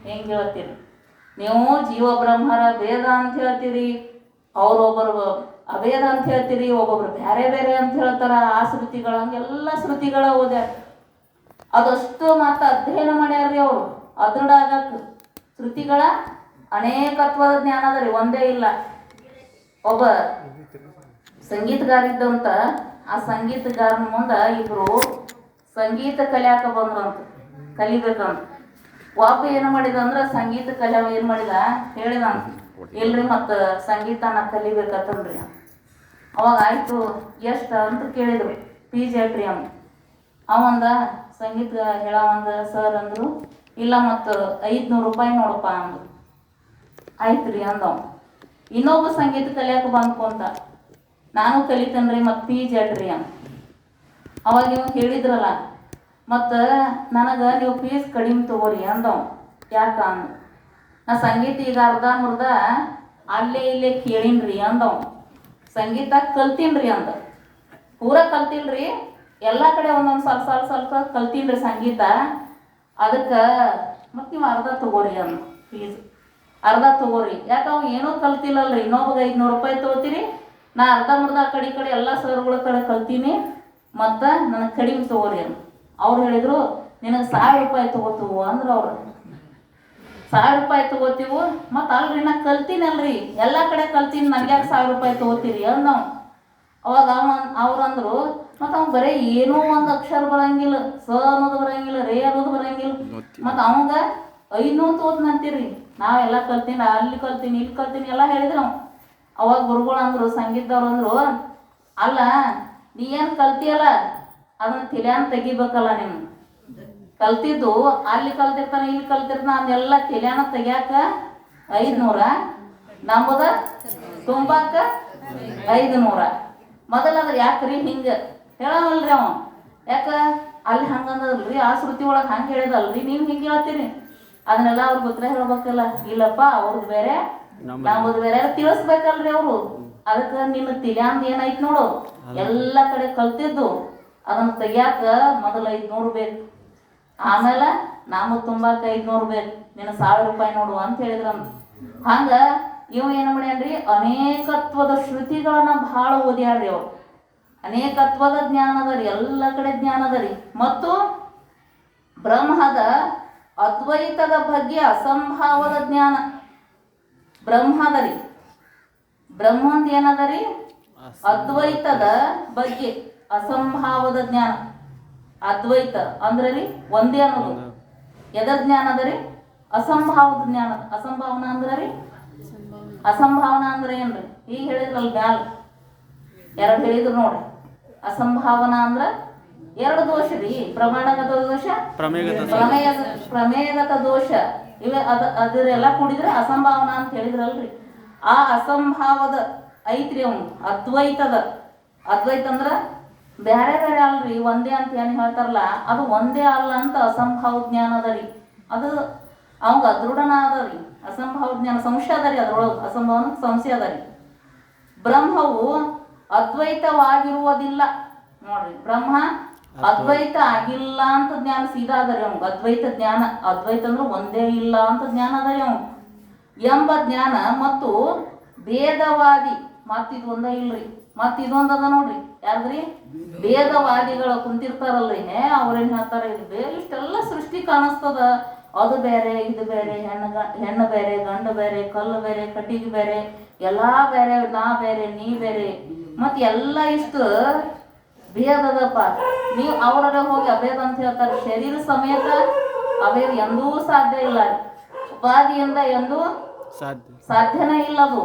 ಹೆಂಗೆ ಹೇಳ್ತೀರಿ ನೀವು? ಜೀವ ಬ್ರಹ್ಮರ ಭೇದ ಅಂತ ಹೇಳ್ತೀರಿ, ಅವ್ರೊಬ್ಬರು ಅಭೇದ ಅಂತ ಹೇಳ್ತೀರಿ, ಒಬ್ಬೊಬ್ರು ಬೇರೆ ಬೇರೆ ಅಂತ ಹೇಳ್ತಾರ. ಆ ಶ್ರುತಿಗಳ ಹಂಗೆಲ್ಲ ಶ್ರುತಿಗಳ ಓದ್ಯಾರ, ಅದಷ್ಟು ಮಾತ್ರ ಅಧ್ಯಯನ ಮಾಡ್ಯಾರ್ರಿ ಅವರು. ಅದೃಢ ಆಗಕ್ಕೆ ಶ್ರುತಿಗಳ ಅನೇಕತ್ವದ ಜ್ಞಾನ ಅದ ರೀ, ಒಂದೇ ಇಲ್ಲ. ಒಬ್ಬ ಸಂಗೀತಗಾರ ಇದ್ದಂತ, ಆ ಸಂಗೀತಗಾರನ ಮುಂದೆ ಇಬ್ರು ಸಂಗೀತ ಕಲಿಯಾಕ ಬಂದ್ರಂತ, ಕಲಿಬೇಕಂತ. ಒಬ್ಬ ಏನು ಮಾಡಿದ ಅಂದ್ರೆ ಸಂಗೀತ ಕಲಿಯವ ಏನು ಮಾಡಿದ ಹೇಳಿದ, ಇಲ್ರಿ ಮತ್ತು ಸಂಗೀತನ ಕಲಿಬೇಕತ್ತನ್ರಿ. ಅವಾಗ ಆಯಿತು ಎಷ್ಟು ಅಂತ ಕೇಳಿದ್ರು, ಫೀಸ್ ಹೇಳ್ರಿ ಅಂತ. ಅವಂದ ಸಂಗೀತ ಹೇಳವಂದ ಸರ್ ಅಂದರು, ಇಲ್ಲ ಮತ್ತು 500 ರೂಪಾಯಿ ನೋಡಪ್ಪ ಅಂದ್ರು. ಆಯ್ತು ರೀ ಅಂದವ. ಇನ್ನೊಬ್ಬ ಸಂಗೀತ ಕಲಿಯಾಕೆ ಬಂದ್ಕು ಅಂತ, ನಾನು ಕಲಿತೇನ್ರಿ ಮತ್ತು ಫೀಸ್ ಹೇಳ್ರಿ ಅಂತ. ಅವಾಗ ಇವ್ ಹೇಳಿದ್ರಲ್ಲ, ಮತ್ತು ನನಗೆ ನೀವು ಫೀಸ್ ಕಡಿಮೆ ತಗೋರಿ ಅಂದವ. ಯಾಕ ಅಂದ, ನಾ ಸಂಗೀತ ಈಗ ಅರ್ಧ ಮುರ್ಧ ಅಲ್ಲೇ ಇಲ್ಲೇ ಕೇಳೀನ್ರಿ ಅಂದವ. ಸಂಗೀತ ಕಲ್ತೀನ್ರಿ ಅಂದ. ಪೂರ ಕಲ್ತಿಲ್ರಿ, ಎಲ್ಲ ಕಡೆ ಒಂದೊಂದು ಸ್ವಲ್ಪ ಕಲ್ತೀನ್ರಿ ಸಂಗೀತ. ಅದಕ್ಕೆ ಮತ್ತು ನೀವು ಅರ್ಧ ತಗೋರಿ ಅಂದ ಫೀಸ್. ಅರ್ಧ ತಗೋರಿ, ಯಾಕೆ ಅವ ಏನೂ ಕಲ್ತಿಲ್ಲಲ್ರಿ. ಇನ್ನೊಬ್ಬಗೆ 500 ರೂಪಾಯಿ ತೊಗೋತೀರಿ, ನಾ ಅರ್ಧ ಮುರ್ಧ ಆ ಕಡೆ ಎಲ್ಲ ಸರ್ಗಳ ಕಡೆ ಕಲ್ತೀನಿ, ಮತ್ತು ನನಗೆ ಕಡಿಮೆ ತಗೋರಿ ಅಂತ. ಅವ್ರು ಹೇಳಿದರು, ನಿನಗೆ 1000 ರೂಪಾಯಿ ತಗೋತೀವು ಅಂದ್ರೆ ಅವ್ರು 1000 ರೂಪಾಯಿ ತಗೋತೀವು. ಮತ್ತು ಅಲ್ರಿ ನಾ ಕಲ್ತೀನಲ್ರಿ, ಎಲ್ಲ ಕಡೆ ಕಲ್ತೀನಿ, ನನಗೆ ಯಾಕೆ 1000 ರೂಪಾಯಿ ತಗೋತೀರಿ ಅಂದ ನಾವು. ಅವಾಗ ಅವ್ರಂದ್ರು, ಮತ್ತು ಅವ್ನು ಬರೀ ಏನೂ ಒಂದು ಅಕ್ಷರ ಬರಂಗಿಲ್ಲ, ಸ ಅನ್ನೋದು ಬರಂಗಿಲ್ಲ, ರೇ ಅನ್ನೋದು ಬರಂಗಿಲ್ಲ, ಮತ್ತು ಅವಂಗ 500 ತಗೋತೀನಂತೀರಿ. ನಾವೆಲ್ಲ ಕಲ್ತೀನಿ, ಅಲ್ಲಿ ಕಲ್ತೀನಿ ಇಲ್ಲಿ ಕಲ್ತೀನಿ ಎಲ್ಲ ಹೇಳಿದ್ರು ನಾವು. ಅವಾಗ ಗುರುಗಳು ಅಂದರು, ಸಂಗೀತದವ್ರು ಅಂದರು, ಅಲ್ಲ ನೀ ಏನು ಕಲ್ತಿಯಲ್ಲ ಅದನ್ನು ತಲೆಯಾನ ತೆಗಿಬೇಕಲ್ಲ. ನೀನು ಕಲ್ತಿದ್ದು ಅಲ್ಲಿ ಕಲ್ತಿರ್ತಾನೆ ಇಲ್ಲಿ ಕಲ್ತಿರ್ತಾನೆ, ಅದೆಲ್ಲ ತಲೆಯಾನ ತೆಗಿಯಾಕ 500, ನಂಬುದ ತುಂಬಾಕ 500. ಮೊದಲಾದ್ರೆ ಯಾಕ್ರಿ ಹಿಂಗೆ ಹೇಳವಲ್ರಿ ಅವ? ಯಾಕೆ ಅಲ್ಲಿ ಹಂಗಂದಲ್ರಿ, ಆ ಶ್ರುತಿ ಒಳಗೆ ಹಂಗೆ ಹೇಳಿದಲ್ರಿ, ನೀವು ಹಿಂಗೆ ಹೇಳ್ತೀರಿ. ಅದನ್ನೆಲ್ಲ ಅವ್ರಿಗೆ ಉತ್ತರ ಹೇಳ್ಬೇಕಲ್ಲ. ಇಲ್ಲಪ್ಪ, ಅವ್ರದ್ದು ಬೇರೆ ನಮ್ಮದು ಬೇರೆ ತಿಳಿಸ್ಬೇಕಲ್ರಿ ಅವರು. ಅದಕ್ಕೆ ನಿನ್ನ ತಿಳ್ಯಾಂದ ಏನಾಯ್ತು ನೋಡು, ಎಲ್ಲ ಕಡೆ ಕಲ್ತಿದ್ದು ಅದನ್ನು ತೆಗಿಯಾಕ ಮೊದಲು 500 ಬೇಕು, ಆಮೇಲೆ ನಮಗೆ ತುಂಬಾಕ 500 ಬೇಕು, ನಿನ್ನ 1000 ರೂಪಾಯಿ ನೋಡು ಅಂತ ಹೇಳಿದ್ರಂತ. ಹಂಗೆ ಇವ ಏನು ಮಾಡ್ಯಾನ್ರಿ, ಅನೇಕತ್ವದ ಶ್ರುತಿಗಳನ್ನ ಭಾಳ ಓದ್ಯಾರ್ರಿ ಅವ್ರು. ಅನೇಕತ್ವದ ಜ್ಞಾನ ಅದ ರೀ, ಎಲ್ಲ ಕಡೆ ಜ್ಞಾನ ಅದ ರೀ. ಮತ್ತು ಬ್ರಹ್ಮದ ಅದ್ವೈತದ ಬಗ್ಗೆ ಅಸಂಭಾವದ ಜ್ಞಾನ ಬ್ರಹ್ಮದ ರೀ. ಬ್ರಹ್ಮಂದ ಏನದ ರೀ, ಅದ್ವೈತದ ಬಗ್ಗೆ ಅಸಂಭಾವದ ಜ್ಞಾನ. ಅದ್ವೈತ ಅಂದ್ರೆ ರೀ ಒಂದೇ ಅನ್ನೋದು. ಎದ ಜ್ಞಾನ ಅದ ರೀ? ಅಸಂಭಾವದ ಜ್ಞಾನ. ಅಸಂಭಾವನಾ ಅಂದ್ರೆ ರೀ, ಅಸಂಭಾವನಾ ಅಂದ್ರೆ ಏನ್ರಿ? ಈಗ ಹೇಳಿದ್ರಲ್ಲ ಮ್ಯಾಲ 2 ಹೇಳಿದ್ರು ನೋಡ್ರಿ. ಅಸಂಭಾವನಾ ಅಂದ್ರ 2 ದೋಷ ರೀ, ಪ್ರಮಾಣಗತ ದೋಷ, ಪ್ರಮೇಯಗತ ದೋಷ. ಇವೆ ಅದರೆಲ್ಲ ಕೂಡಿದ್ರೆ ಅಸಂಭಾವನಾ ಅಂತ ಹೇಳಿದ್ರಲ್ರಿ. ಆ ಅಸಂಭಾವದ ಐತ್ರಿ ಅವನು ಅದ್ವೈತದ. ಅದ್ವೈತ ಅಂದ್ರ ಬೇರೆ ಬೇರೆ ಅಲ್ರಿ, ಒಂದೇ ಅಂತ ಏನು ಹೇಳ್ತಾರಲ್ಲ, ಅದು ಒಂದೇ ಅಲ್ಲ ಅಂತ ಅಸಂಭಾವ ಜ್ಞಾನ ಅದ ರೀ. ಅದು ಅವಂಗ ಅದೃಢನ ಅದ ರೀ. ಅಸಂಭಾವ ಜ್ಞಾನ ಸಂಶಯ ಅದ ರೀ, ಅದ್ರೊಳಗೆ ಅಸಂಭಾವನ ಸಂಶಯ ಅದ ರೀ. ಬ್ರಹ್ಮವು ಅದ್ವೈತವಾಗಿರುವುದಿಲ್ಲ ನೋಡ್ರಿ. ಬ್ರಹ್ಮ ಅದ್ವೈತ ಆಗಿಲ್ಲ ಅಂತ ಜ್ಞಾನ ಸೀದಾ ಅದ ರೀ ಅವಂಗ. ಅದ್ವೈತ ಜ್ಞಾನ, ಅದ್ವೈತ ಅಂದ್ರೆ ಒಂದೇ ಇಲ್ಲ ಅಂತ ಜ್ಞಾನ ಅದ ರೀ ಅವಂಗ ಎಂಬ ಜ್ಞಾನ. ಮತ್ತು ಭೇದವಾದಿ, ಮತ್ತಿದು ಒಂದೇ ಇಲ್ರಿ, ಮತ್ತಿದೊಂದು ಅದ ನೋಡ್ರಿ. ಯಾರ್ದ್ರಿ? ಭೇದವಾದಿಗಳು ಕುಂತಿರ್ತಾರಲ್ರಿ, ಅವ್ರೇನ್ ಹೇಳ್ತಾರ, ಇದು ಇಷ್ಟೆಲ್ಲ ಸೃಷ್ಟಿ ಕಾಣಿಸ್ತದ, ಅದು ಬೇರೆ ಇದು ಬೇರೆ, ಹೆಣ್ಣು ಬೇರೆ ಗಂಡು ಬೇರೆ, ಕಲ್ಲು ಬೇರೆ ಕಟ್ಟಿಗೆ ಬೇರೆ, ಎಲ್ಲಾ ಬೇರೆ, ನಾ ಬೇರೆ ನೀ ಬೇರೆ, ಮತ್ತು ಎಲ್ಲ ಇಷ್ಟು ಭೇದದಪ್ಪ. ನೀವು ಅವರ ಹೋಗಿ ಅಭೇದ ಅಂತ ಹೇಳ್ತಾರೆ. ಶರೀರ ಸಮೇತ ಅಭೇದ ಎಂದೂ ಸಾಧ್ಯ ಇಲ್ಲ. ಉಪಾದಿಯಿಂದ ಎಂದೂ ಸಾಧ್ಯನೇ ಇಲ್ಲದು,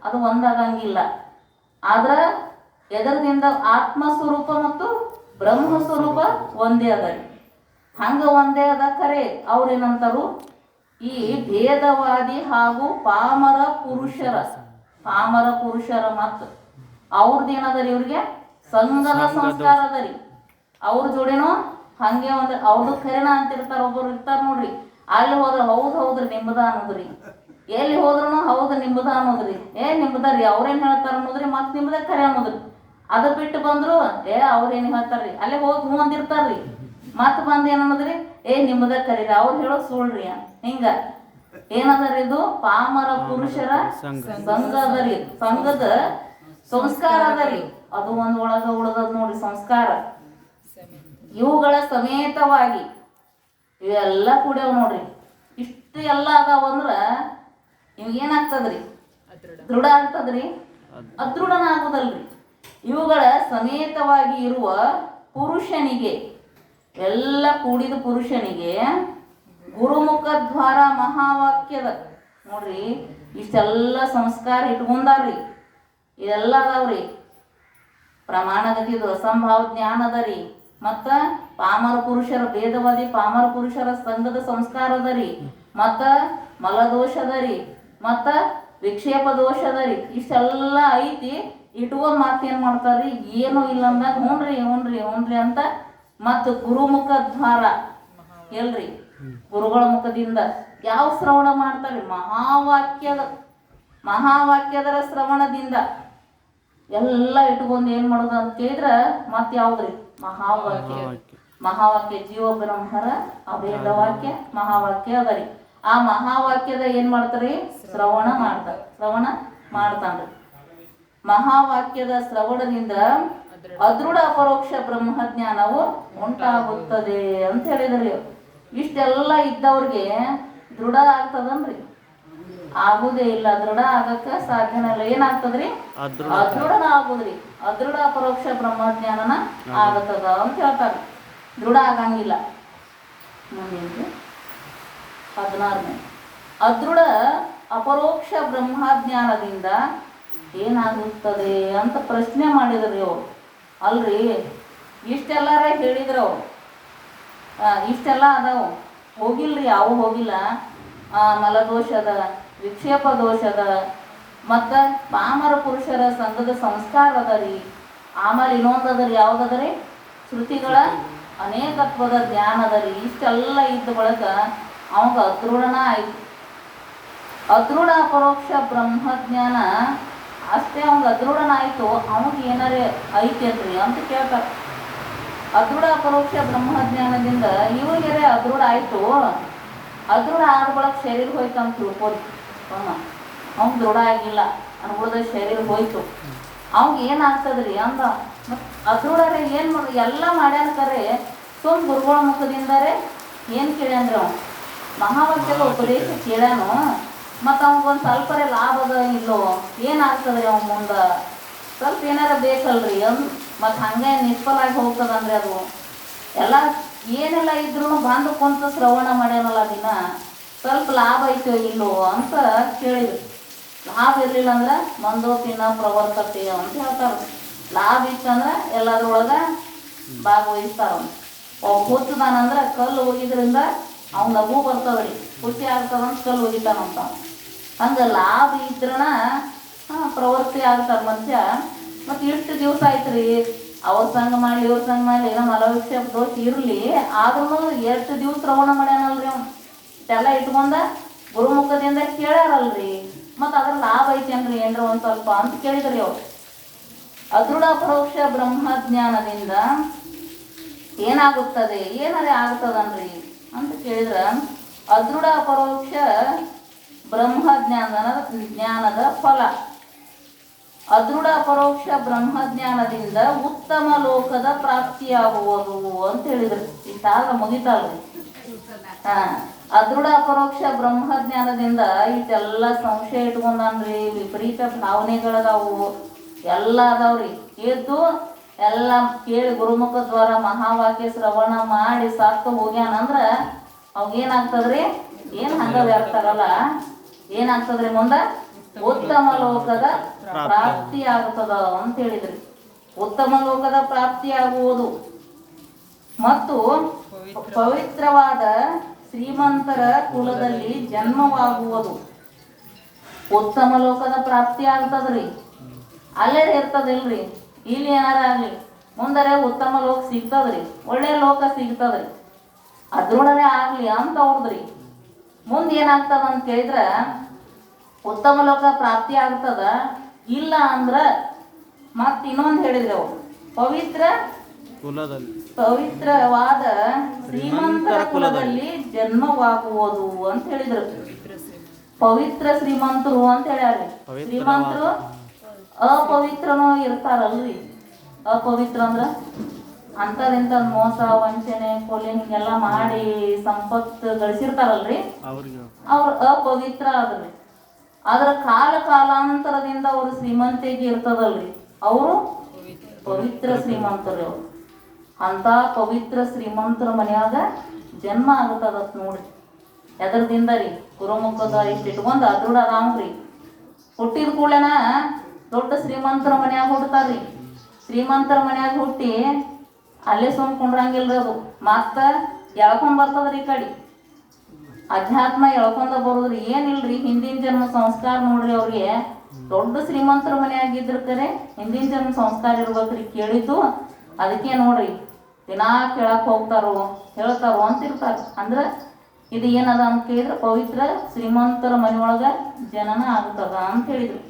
ಅದು ಒಂದಾಗಂಗಿಲ್ಲ. ಆದ್ರ ಎದರದಿಂದ ಆತ್ಮ ಸ್ವರೂಪ ಮತ್ತು ಬ್ರಹ್ಮ ಸ್ವರೂಪ ಒಂದೇ ಅದ ರೀ. ಹಂಗ ಒಂದೇ ಅದ ಖರೆ. ಅವ್ರೇನಂತಾರು, ಈ ಭೇದವಾದಿ ಹಾಗೂ ಪಾಮರ ಪುರುಷರ ಮತ್ತು ಅವ್ರದ್ದು ಏನದ ರೀ, ಇವ್ರಿಗೆ ಸಂಘದ ಸಂಸ್ಕಾರ ಅದ ರೀ. ಅವ್ರ ಜೋಡಿನೂ ಹಂಗೆ ಒಂದು ಅವ್ರದ್ದು ಖರೇನ ಅಂತಿರ್ತಾರ. ಒಬ್ಬರು ಇರ್ತಾರ ನೋಡ್ರಿ, ಅಲ್ಲಿ ಹೋದ್ರೆ ಹೌದ್ರಿ ನಿಮ್ಮದ ಅನ್ನೋದ್ರಿ, ಎಲ್ಲಿ ಹೋದ್ರೂ ಹೌದು ನಿಮ್ಮದ ಅನ್ನೋದ್ರಿ, ನಿಮ್ಮದ ರೀ ಅವ್ರೇನು ಹೇಳ್ತಾರ ಅನ್ನೋದ್ರಿ, ಮತ್ತೆ ನಿಮ್ಮದೇ ಖರೆ ಅನ್ನೋದ್ರಿ. ಅದು ಬಿಟ್ಟು ಬಂದ್ರು ಅವ್ರೇನು ಹೇಳ್ತಾರ್ರಿ, ಅಲ್ಲೇ ಹೋಗಿ ಹ್ಞೂ ಅಂದಿರ್ತಾರ್ರಿ. ಮತ್ತೆ ಬಂದು ಏನು ಅನ್ನೋದ್ರಿ, ನಿಮ್ಮದ ಖರೀರಿ, ಅವ್ರು ಹೇಳೋದು ಸುಳ್ಳ್ರಿ. ಹಿಂಗ ಏನದರಿ ಇದು? ಪಾಮರ ಪುರುಷರ ಸಂಘದರಿ, ಸಂಘದ ಸಂಸ್ಕಾರ ಅದರಿ. ಅದು ಒಂದ್ ಒಳಗ ಉಳ್ದದ್ ನೋಡಿ ಸಂಸ್ಕಾರ. ಇವುಗಳ ಸಮೇತವಾಗಿ ಇವೆಲ್ಲ ಕೂಡ್ಯಾವ ನೋಡ್ರಿ. ಇಷ್ಟು ಎಲ್ಲ ಅದಾವಂದ್ರ ಇವಾಗೇನಾಗ್ತದ್ರಿ? ದೃಢ ಆಗ್ತದ್ರಿ? ಅದೃಢನ ಆಗುದಲ್ರಿ. ಇವುಗಳ ಸಮೇತವಾಗಿ ಇರುವ ಪುರುಷನಿಗೆ, ಎಲ್ಲ ಕೂಡಿದ ಪುರುಷನಿಗೆ ಗುರುಮುಖ ದ್ವಾರ ಮಹಾವಾಕ್ಯದ ನೋಡ್ರಿ ಇಷ್ಟೆಲ್ಲ ಸಂಸ್ಕಾರ ಇಟ್ಕೊಂಡಾರ್ರಿ. ಇದೆಲ್ಲ ಅದಾವ್ರಿ. ಪ್ರಮಾಣಗತಿದು ಅಸಂಭಾವ ಜ್ಞಾನ ಅದರಿ. ಮತ್ತ ಪಾಮರ ಪುರುಷರ ಭೇದವಾದಿ ಪಾಮರ ಪುರುಷರ ಸಂಘದ ಸಂಸ್ಕಾರ ಅದರಿ. ಮತ್ತ ಮಲದೋಷ ಅದರಿ. ಮತ್ತ ವಿಕ್ಷೇಪ ದೋಷ ಅದರಿ. ಇಷ್ಟೆಲ್ಲ ಐತಿ. ಇಟ್ಕೊಂಡ್ ಮಾತೇನ್ ಮಾಡ್ತಾರ್ರಿ? ಏನು ಇಲ್ಲ ಅಂದಾಗ ಹ್ಞೂನ್ರಿ ಹ್ಞೂನ್ರಿ ಹ್ಞೂನ್ರಿ ಅಂತ ಮತ್ತು ಗುರುಮುಖ ದ್ವಾರ ಎಲ್ರಿ ಗುರುಗಳ ಮುಖದಿಂದ ಯಾವ ಶ್ರವಣ ಮಾಡ್ತಾರೆ? ಮಹಾವಾಕ್ಯದರ ಶ್ರವಣದಿಂದ ಎಲ್ಲ ಇಟ್ಕೊಂಡು ಏನ್ ಮಾಡೋದು ಅಂತ ಕೇಳಿದ್ರ ಮತ್ ಯಾವ್ದ್ರಿ? ಮಹಾವಾಕ್ಯ ಜೀವ ಬ್ರಹ್ಮರ ಅಭೇದ ವಾಕ್ಯ ಮಹಾವಾಕ್ಯ ಅದರಿ. ಆ ಮಹಾವಾಕ್ಯದ ಏನ್ ಮಾಡ್ತಾರಿ? ಶ್ರವಣ ಮಾಡ್ತಾನ್ರಿ. ಮಹಾವಾಕ್ಯದ ಶ್ರವಣದಿಂದ ಅದೃಢ ಅಪರೋಕ್ಷ ಬ್ರಹ್ಮಜ್ಞಾನವು ಉಂಟಾಗುತ್ತದೆ ಅಂತ ಹೇಳಿದ್ರಿ. ಇಷ್ಟೆಲ್ಲ ಇದ್ದವ್ರಿಗೆ ದೃಢ ಆಗ್ತದನ್ರಿ? ಆಗುದೇ ಇಲ್ಲ. ದೃಢ ಆಗಕ್ಕ ಸಾಧ್ಯನ ಇಲ್ಲ. ಏನಾಗ್ತದ್ರಿ? ಅದೃಢನ ಆಗುದ್ರಿ. ಅದೃಢ ಅಪರೋಕ್ಷ ಬ್ರಹ್ಮಜ್ಞಾನನ ಆಗತ್ತದ ಅಂತ ಹೇಳ್ತಾರ. ದೃಢ ಆಗಂಗಿಲ್ಲ. ಮುಂದೇನ್ರಿ? 16ನೇ ಅದೃಢ ಅಪರೋಕ್ಷ ಬ್ರಹ್ಮಜ್ಞಾನದಿಂದ ಏನಾಗುತ್ತದೆ ಅಂತ ಪ್ರಶ್ನೆ ಮಾಡಿದ್ರಿ ಅವ್ರು. ಅಲ್ರಿ ಇಷ್ಟೆಲ್ಲಾರ ಹೇಳಿದ್ರು ಅವ್ರು. ಇಷ್ಟೆಲ್ಲ ಅದಾವು ಹೋಗಿಲ್ರಿ, ಯಾವ ಹೋಗಿಲ್ಲ. ಮಲದೋಷದ, ವಿಕ್ಷೇಪ ದೋಷದ, ಮತ್ತು ಪಾಮರ ಪುರುಷರ ಸಂಘದ ಸಂಸ್ಕಾರ ಅದರಿ. ಆಮೇಲೆ ಇನ್ನೊಂದದರಿ ಯಾವುದದರಿ? ಶ್ರುತಿಗಳ ಅನೇಕತ್ವದ ಜ್ಞಾನ ಅದರಿ. ಇಷ್ಟೆಲ್ಲ ಇದ್ದ ಬಳಕ ಅವಾಗ ಅದೃಢನ ಆಯ್ತು. ಅದೃಢ ಅಪರೋಕ್ಷ ಬ್ರಹ್ಮಜ್ಞಾನ ಅಷ್ಟೇ ಅವಂಗ ಅದೃಢನ ಆಯ್ತು. ಅವಾಗ ಏನಾರೇ ಐತೇನ್ರಿ ಅಂತ ಕೇಳ್ತಾರೆ. ಅದೃಢ ಅಪರೋಕ್ಷ ಬ್ರಹ್ಮಜ್ಞಾನದಿಂದ ಇವ್ರಿಗೆರೆ ಅದೃಢ ಆಯ್ತು. ಅದೃಢ ಆದ ಬಳಕ ಶರೀರ ಹೋಯ್ತು ಅಂತ ತಿಳ್ಕೋರಿ. ಅವ್ನು ದೃಢ ಆಗಿಲ್ಲ ಅನ್ಬಿಡ್ದ ಶರೀರ ಹೋಯ್ತು. ಅವಾಗ ಏನಾಗ್ತದ್ರಿ ಅಂದ ಅದೃಢರೇ ಏನು ಮಾಡಿ ಎಲ್ಲ ಮಾಡ್ಯಾನ ಕರೆ ಸುಮ್ ಗುರುಗಳ ಮುಖದಿಂದರೆ ಏನು ಕೇಳ್ಯಾನ್ರಿ? ಅವ ಮಹಾವಾಕ್ಯದ ಉಪದೇಶ ಕೇಳ್ಯಾನು. ಮತ್ತು ಅವಂಗೊಂದು ಸ್ವಲ್ಪರೇ ಲಾಭದ ಇಲ್ಲೋ ಏನಾಗ್ತದ್ರಿ? ಅವ ಮುಂದೆ ಸ್ವಲ್ಪ ಏನಾರ ಬೇಕಲ್ರಿ ಮತ್ತು ಹಂಗೆ ನಿಷ್ಫಲ ಆಗಿ ಹೋಗ್ತದಂದ್ರೆ ಅದು ಎಲ್ಲ ಏನೆಲ್ಲ ಇದ್ರೂ ಬಂದು ಕುಂತು ಶ್ರವಣ ಮಾಡ್ಯಾನಲ್ಲ ದಿನ ಸ್ವಲ್ಪ ಲಾಭ ಐತೋ ಇಲ್ಲೋ ಅಂತ ಕೇಳಿದ್ರು. ಲಾಭ ಇರಲಿಲ್ಲ ಅಂದ್ರೆ ಮಂದೋಪಿನ ಪ್ರವರ್ತತೆ ಅಂತ ಹೇಳ್ತಾರೆ. ಲಾಭ ಇತ್ತಂದ್ರೆ ಎಲ್ಲದ್ರೊಳಗೆ ಭಾಗವಹಿಸ್ತಾರ. ಹುಚ್ಚದಾನಂದ್ರೆ ಕಲ್ಲು ಹೋಗಿದ್ರಿಂದ ಅವ್ನ ನಗು ಬರ್ತದ್ರಿ, ಖುಷಿ ಆಗ್ತದಂತ ಕಲ್ಲು ಹೋಗಿತಾನಂತ. ಹಂಗೆ ಲಾಭ ಇದ್ರನ ಪ್ರವೃತ್ತಿ ಆಗ್ತಾರೆ ಮನುಷ್ಯ. ಮತ್ತು ಎಷ್ಟು ದಿವಸ ಆಯ್ತು ರೀ ಅವ್ರ ಸಂಘ ಮಾಡಲಿ ಇವ್ರ ಸಂಘ ಮಾಡಲಿ ಏನೋ ಮಲವಿಕ್ಷೇಪ ದೋಷ ಇರಲಿ ಆದ್ರೂ ಎಷ್ಟು ದಿವಸ ಶ್ರವಣ ಮಾಡ್ಯಾನಲ್ರಿ ಅವ್ನು. ಇಷ್ಟೆಲ್ಲ ಇಟ್ಕೊಂಡ ಗುರುಮುಖದಿಂದ ಕೇಳ್ಯಾರಲ್ರಿ. ಮತ್ತು ಅದ್ರ ಲಾಭ ಐತೇನ್ರಿ ಏನ್ರ ಒಂದು ಸ್ವಲ್ಪ ಅಂತ ಕೇಳಿದ್ರಿ ಅವ್ರು. ಅದೃಢ ಪರೋಕ್ಷ ಬ್ರಹ್ಮಜ್ಞಾನದಿಂದ ಏನಾಗುತ್ತದೆ? ಏನಾರೇ ಆಗ್ತದನ್ರಿ ಅಂತ ಕೇಳಿದ್ರ ಅದೃಢ ಪರೋಕ್ಷ ಜ್ಞಾನದ ಫಲ. ಅದೃಢ ಪರೋಕ್ಷ ಬ್ರಹ್ಮಜ್ಞಾನದಿಂದ ಉತ್ತಮ ಲೋಕದ ಪ್ರಾಪ್ತಿಯಾಗುವುದು ಅಂತ ಹೇಳಿದ್ರು. ಇಷ್ಟಾಗ ಮುಗಿತಲ್ರಿ. ಅದೃಢ ಅಪರೋಕ್ಷ ಬ್ರಹ್ಮಜ್ಞಾನದಿಂದ ಇಷ್ಟೆಲ್ಲ ಸಂಶಯ ಇಟ್ಕೊಂಡನ್ರಿ, ವಿಪರೀತ ಭಾವನೆಗಳದಾವು ಎಲ್ಲ ಅದಾವ್ರಿ. ಎದ್ದು ಎಲ್ಲ ಕೇಳಿ ಗುರುಮುಖ ದ್ವಾರ ಮಹಾವಾಕ್ಯ ಶ್ರವಣ ಮಾಡಿ ಸತ್ತು ಹೋಗ್ಯಾನಂದ್ರ ಅವಾಗೇನಾಗ್ತದ್ರಿ? ಏನು ಹಂಗ ವ್ಯಾಪ್ತಾರಲ್ಲ ಏನಾಗ್ತದ್ರಿ? ಮುಂದೆ ಉತ್ತಮ ಲೋಕದ ಪ್ರಾಪ್ತಿ ಆಗ್ತದ ಅಂತ ಹೇಳಿದ್ರಿ. ಉತ್ತಮ ಲೋಕದ ಪ್ರಾಪ್ತಿ ಆಗುವುದು ಮತ್ತು ಪವಿತ್ರವಾದ ಶ್ರೀಮಂತರ ಕುಲದಲ್ಲಿ ಜನ್ಮವಾಗುವುದು. ಉತ್ತಮ ಲೋಕದ ಪ್ರಾಪ್ತಿ ಆಗ್ತದ್ರಿ. ಅಲ್ಲೇ ಇರ್ತದಿಲ್ರಿ. ಇಲ್ಲಿ ಏನಾರ ಆಗ್ಲಿ ಮುಂದರೆ ಉತ್ತಮ ಲೋಕ ಸಿಗ್ತದ್ರಿ, ಒಳ್ಳೆ ಲೋಕ ಸಿಗ್ತದ್ರಿ. ಅದ್ರೊಳಗೆ ಆಗ್ಲಿ ಅಂತ ಅವ್ರದ್ರಿ. ಮುಂದೆ ಏನಾಗ್ತದ ಅಂತ ಕೇಳಿದ್ರ ಉತ್ತಮ ಲೋಕ ಪ್ರಾಪ್ತಿ ಆಗ್ತದ. ಇಲ್ಲ ಅಂದ್ರ ಮತ್ ಇನ್ನೊಂದು ಹೇಳಿದ್ರಿ ಅವ್ರು, ಪವಿತ್ರವಾದ ಶ್ರೀಮಂತರ ಕುಲದಲ್ಲಿ ಜನ್ಮವಾಗುವುದು ಅಂತ ಹೇಳಿದ್ರು. ಪವಿತ್ರ ಶ್ರೀಮಂತರು ಅಂತ ಹೇಳ್ಯಾರಿ. ಶ್ರೀಮಂತರು ಅಪವಿತ್ರನೂ ಇರ್ತಾರಲ್ರಿ. ಅಪವಿತ್ರ ಅಂದ್ರ ಅಂತದಿಂತ ಮೋಸ ವಂಚನೆ ಕೊಲೆ ಹಿಂಗೆಲ್ಲ ಮಾಡಿ ಸಂಪತ್ತು ಗಳಿಸಿರ್ತಾರಲ್ರಿ, ಅವ್ರು ಅಪವಿತ್ರ ಆದ್ರಿ. ಆದ್ರ ಕಾಲಾಂತರದಿಂದ ಅವ್ರ ಶ್ರೀಮಂತಿಗೆ ಇರ್ತದಲ್ರಿ, ಅವರು ಪವಿತ್ರ ಶ್ರೀಮಂತರು. ಅವ್ರು ಅಂತ ಪವಿತ್ರ ಶ್ರೀಮಂತರ ಮನ್ಯಾಗ ಜನ್ಮ ಆಗತ್ತದತ್ ನೋಡ್ರಿ. ಎದರದಿಂದ ರೀ? ಗುರುಮುಖದ ಇಷ್ಟು ಇಟ್ಕೊಂಡ್ ಅದೃಢ ಅದಾವ್ರಿ. ಹುಟ್ಟಿದ ಕೂಡಲೇನ ದೊಡ್ಡ ಶ್ರೀಮಂತರ ಮನ್ಯಾಗ ಹುಡ್ತಾರ್ರಿ. ಶ್ರೀಮಂತರ ಮನ್ಯಾಗ ಹುಟ್ಟಿ ಅಲ್ಲೇ ಸುಮ್ಕೊಂಡ್ರಂಗಿಲ್ರಿ. ಅದು ಮತ್ತ ಎಳ್ಕೊಂಡ್ ಬರ್ತದ್ರಿ. ಈ ಕಡೆ ಅಧ್ಯಾತ್ಮ ಎಳ್ಕೊಂಡ ಬರೋದ್ರಿ. ಏನಿಲ್ರಿ, ಹಿಂದಿನ ಜನ್ಮ ಸಂಸ್ಕಾರ ನೋಡ್ರಿ. ಅವ್ರಿಗೆ ದೊಡ್ಡ ಶ್ರೀಮಂತರ ಮನೆಯಾಗಿದ್ರ ಕರೆ ಹಿಂದಿನ ಜನ್ಮ ಸಂಸ್ಕಾರ ಇರ್ಬೇಕ್ರಿ. ಕೇಳಿದ್ದು ಅದಕ್ಕೆ ನೋಡ್ರಿ ದಿನಾ ಕೇಳಕ್ ಹೋಗ್ತಾರೋ ಹೇಳ್ತಾರೋ ಅಂತಿರ್ತಾರ. ಅಂದ್ರ ಇದು ಏನದ ಅಂತ ಕೇಳಿದ್ರೆ ಪವಿತ್ರ ಶ್ರೀಮಂತರ ಮನೆಯೊಳಗ ಜನನ ಆಗ್ತದ ಅಂತ ಹೇಳಿದ್ರು.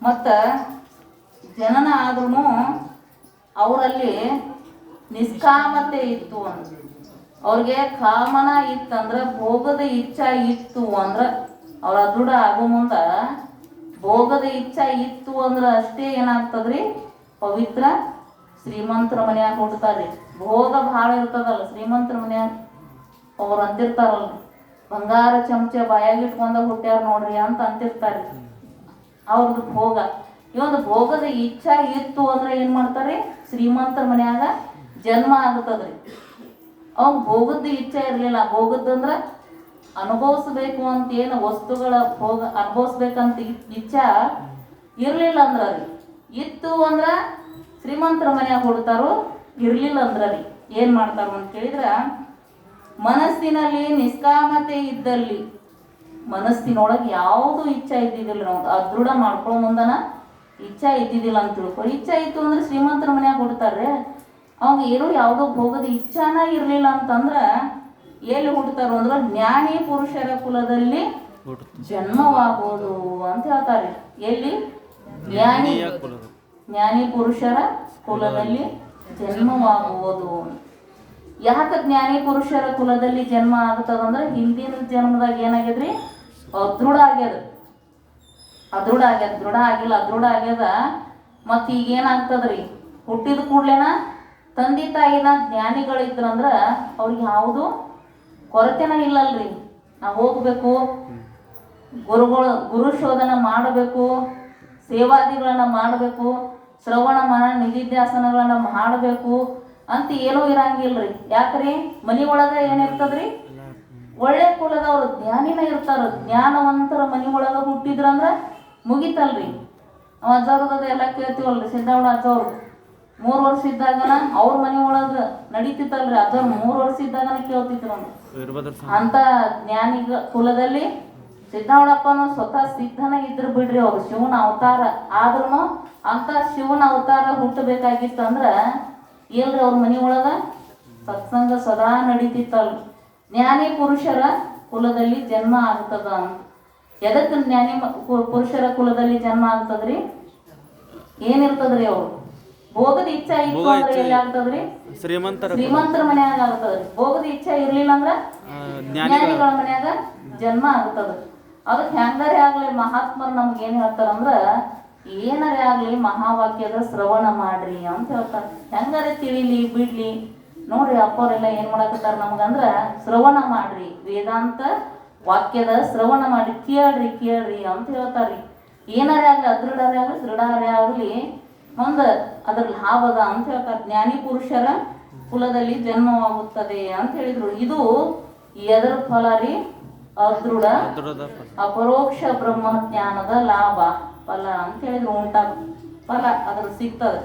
ಮತ್ತ ಜನನ ಆದ್ರೂ ಅವರಲ್ಲಿ ನಿಷ್ಕಾಮತೆ ಇತ್ತು ಅಂತ. ಅವ್ರಿಗೆ ಕಾಮನ ಇತ್ತಂದ್ರ, ಭೋಗದ ಇಚ್ಛಾ ಇತ್ತು ಅಂದ್ರ, ಅವ್ರ ಅದೃಢ ಆಗೋ ಮುಂದ ಭೋಗದ ಇಚ್ಛಾ ಇತ್ತು ಅಂದ್ರ ಅಷ್ಟೇ ಏನಾಗ್ತದ್ರಿ, ಪವಿತ್ರ ಶ್ರೀಮಂತರ ಮನ್ಯಾಗ ಹುಡ್ತಾರ್ರಿ. ಭೋಗ ಭಾಳ ಇರ್ತದಲ್ಲ ಶ್ರೀಮಂತರ ಮನ್ಯಾಗ. ಅವ್ರು ಅಂತಿರ್ತಾರಲ್ರಿ, ಬಂಗಾರ ಚಮಚ ಬಾಯಾಗಿ ಇಟ್ಕೊಂಡ ಹುಟ್ಟ್ಯಾರ ನೋಡ್ರಿ ಅಂತ ಅಂತಿರ್ತಾರ್ರಿ. ಅವ್ರದ್ದು ಭೋಗ. ಈ ಒಂದು ಭೋಗದ ಇಚ್ಛಾ ಇತ್ತು ಅಂದ್ರೆ ಏನ್ ಮಾಡ್ತಾರೆ, ಶ್ರೀಮಂತರ ಮನ್ಯಾಗ ಜನ್ಮ ಆಗ್ತದ್ರಿ. ಅವ್ ಭೋಗದ ಇಚ್ಛೆ ಇರ್ಲಿಲ್ಲ. ಭೋಗದಂದ್ರ ಅನುಭವಿಸ್ಬೇಕು ಅಂತ ಏನು ವಸ್ತುಗಳ ಭೋಗ ಅನುಭವಿಸ್ಬೇಕಂತ ಇಚ್ಛಾ ಇರ್ಲಿಲ್ಲ ಅಂದ್ರ ರೀ. ಇತ್ತು ಅಂದ್ರ ಶ್ರೀಮಂತರ ಮನ್ಯಾಗ ಹುಡ್ತಾರೋ, ಇರ್ಲಿಲ್ಲ ಅಂದ್ರ ರೀ ಏನ್ ಮಾಡ್ತಾರ ಅಂತ ಕೇಳಿದ್ರ, ಮನಸ್ಸಿನಲ್ಲಿ ನಿಷ್ಕಾಮತೆ ಇದ್ದಲ್ಲಿ, ಮನಸ್ಸಿನೊಳಗೆ ಯಾವುದು ಇಚ್ಛಾ ಇದ್ದಿದ್ದಿಲ್ಲ. ನಾವು ಅದೃಢ ಮಾಡ್ಕೊಳ್ಳೋ ಮುಂದನ ಇಚ್ಛಾ ಇದ್ದಿದ್ದಿಲ್ಲ ಅಂತ ತಿಳ್ಕೊ. ಇಚ್ಛಾ ಇತ್ತು ಅಂದ್ರೆ ಶ್ರೀಮಂತರ ಮನ್ಯಾಗ ಹುಡ್ತಾರ್ರೆ. ಅವಾಗ ಏನೋ ಯಾವುದೋ ಭೋಗದ ಇಚ್ಛಾನ ಇರ್ಲಿಲ್ಲ ಅಂತಂದ್ರ ಎಲ್ಲಿ ಹುಡ್ತಾರೋ ಅಂದ್ರ ಜ್ಞಾನಿ ಪುರುಷರ ಕುಲದಲ್ಲಿ ಜನ್ಮವಾಗೋದು ಅಂತ ಹೇಳ್ತಾರೆ. ಎಲ್ಲಿ? ಜ್ಞಾನಿ ಪುರುಷರ ಕುಲದಲ್ಲಿ ಜನ್ಮವಾಗುವುದು. ಯಾಕೆ ಜ್ಞಾನಿ ಪುರುಷರ ಕುಲದಲ್ಲಿ ಜನ್ಮ ಆಗ್ತದಂದ್ರೆ ಹಿಂದಿನ ಜನ್ಮದಾಗ ಏನಾಗ್ಯದ್ರಿ, ಅದೃಢ ಆಗ್ಯದ. ದೃಢ ಆಗಿಲ್ಲ, ಅದೃಢ ಆಗ್ಯದ. ಮತ್ತು ಈಗ ಏನಾಗ್ತದ್ರಿ, ಹುಟ್ಟಿದ ಕೂಡ್ಲೇನ ತಂದೆ ತಾಯಿನ ಜ್ಞಾನಿಗಳಿದ್ರಂದ್ರ ಅವ್ರಿಗೆ ಯಾವುದು ಕೊರತೆನ ಇಲ್ಲಲ್ರಿ. ನಾವು ಹೋಗ್ಬೇಕು, ಗುರು ಶೋಧನ ಮಾಡಬೇಕು, ಸೇವಾದಿಗಳನ್ನ ಮಾಡಬೇಕು, ಶ್ರವಣ ಮನನ ನಿಧಿಧ್ಯಾಸನಗಳನ್ನ ಮಾಡಬೇಕು ಅಂತ ಏನೂ ಇರಂಗಿಲ್ರಿ. ಯಾಕ್ರಿ? ಮನಿ ಒಳಗ ಏನಿರ್ತದ್ರಿ, ಒಳ್ಳೆ ಕುಲದವ್ರು ಜ್ಞಾನಿನ ಇರ್ತಾರ. ಜ್ಞಾನವಂತರ ಮನಿ ಒಳಗ ಹುಟ್ಟಿದ್ರಂದ್ರ ಮುಗಿತಲ್ರಿ. ನಾವು ಅಜ್ಜವ್ರದ ಎಲ್ಲ ಕೇಳ್ತೀವಲ್ರಿ. ಸಿದ್ದವ್ರ ಅಜ್ಜವ್ರು 3 ವರ್ಷ ಇದ್ದಾಗನ ಅವ್ರ ಮನಿ ಒಳಗ ನಡೀತಿತ್ತಲ್ರಿ. ಅಜ್ಜವ್ರು 3 ವರ್ಷ ಇದ್ದಾಗನ ಕೇಳ್ತಿದ್ರು. ಅಂತ ಜ್ಞಾನಿಗ ಕುಲದಲ್ಲಿ ಸಿದ್ದವಳಪ್ಪನು ಸ್ವತಃ ಸಿದ್ಧನ ಇದ್ರು ಬಿಡ್ರಿ. ಅವ್ರು ಶಿವನ ಅವತಾರ ಆದ್ರೂ ಅಂತ ಶಿವನ ಅವತಾರ ಹುಟ್ಟಬೇಕಾಗಿತ್ತಂದ್ರ ಏನ್ರಿ, ಅವ್ರ ಮನಿ ಒಳಗ ಸತ್ಸಂಗ ಸದಾ ನಡೀತಿತ್ತಲ್ರಿ. ಜ್ಞಾನಿ ಪುರುಷರ ಕುಲದಲ್ಲಿ ಜನ್ಮ ಆಗ್ತದ ಅಂತ. ಎದಕ್ಕೆ ಜ್ಞಾನಿ ಪುರುಷರ ಕುಲದಲ್ಲಿ ಜನ್ಮ ಆಗ್ತದ್ರಿ? ಏನಿರ್ತದ್ರಿ, ಅವ್ರು ಭೋಗದ ಇಚ್ಛಾ ಇತ್ತು ಅಂದ್ರೆ ಎಲ್ಲಿ ಆಗ್ತದ್ರಿ, ಶ್ರೀಮಂತರ ಮನ್ಯಾಗ ಆಗ್ತದ್ರಿ. ಭೋಗದ ಇಚ್ಛಾ ಇರ್ಲಿಲ್ಲ ಅಂದ್ರ ಜ್ಞಾನಿಗಳ ಮನ್ಯಾಗ ಜನ್ಮ ಆಗ್ತದ. ಅದಕ್ಕೆ ಹೆಂಗಾರೆ ಆಗ್ಲಿ ಮಹಾತ್ಮರು ನಮ್ಗೆ ಏನ್ ಹೇಳ್ತಾರಂದ್ರ, ಏನಾರೇ ಆಗ್ಲಿ ಮಹಾವಾಕ್ಯದ ಶ್ರವಣ ಮಾಡ್ರಿ ಅಂತ ಹೇಳ್ತಾರೆ. ಹೆಂಗಾರೆ ತಿಳಿಲಿ ಬಿಡ್ಲಿ ನೋಡ್ರಿ, ಅಪ್ಪವರೆಲ್ಲ ಏನ್ ಮಾಡಕತ್ತಾರ ನಮ್ಗಂದ್ರ ಶ್ರವಣ ಮಾಡ್ರಿ, ವೇದಾಂತ ವಾಕ್ಯದ ಶ್ರವಣ ಮಾಡಿ ಕೇಳ್ರಿ ಅಂತ ಹೇಳ್ತಾರ್ರಿ. ಏನಾರೇ ಆಗ್ಲಿ, ಅದೃಢರೇ ಆಗ್ಲಿ ದೃಢರೇ ಆಗ್ಲಿ ಮುಂದ ಅದ್ರ ಲಾಭದ ಅಂತ ಹೇಳ್ತಾರೆ. ಜ್ಞಾನಿ ಪುರುಷರ ಕುಲದಲ್ಲಿ ಜನ್ಮವಾಗುತ್ತದೆ ಅಂತ ಹೇಳಿದ್ರು. ಇದು ಎದರ ಫಲ ರೀ? ಅದೃಢ ಅಪರೋಕ್ಷ ಬ್ರಹ್ಮಜ್ಞಾನದ ಲಾಭ ಫಲ ಅಂತ ಹೇಳಿದ್ರು. ಉಂಟಾಗ ಫಲ ಅದ್ರ ಸಿಗ್ತದೆ.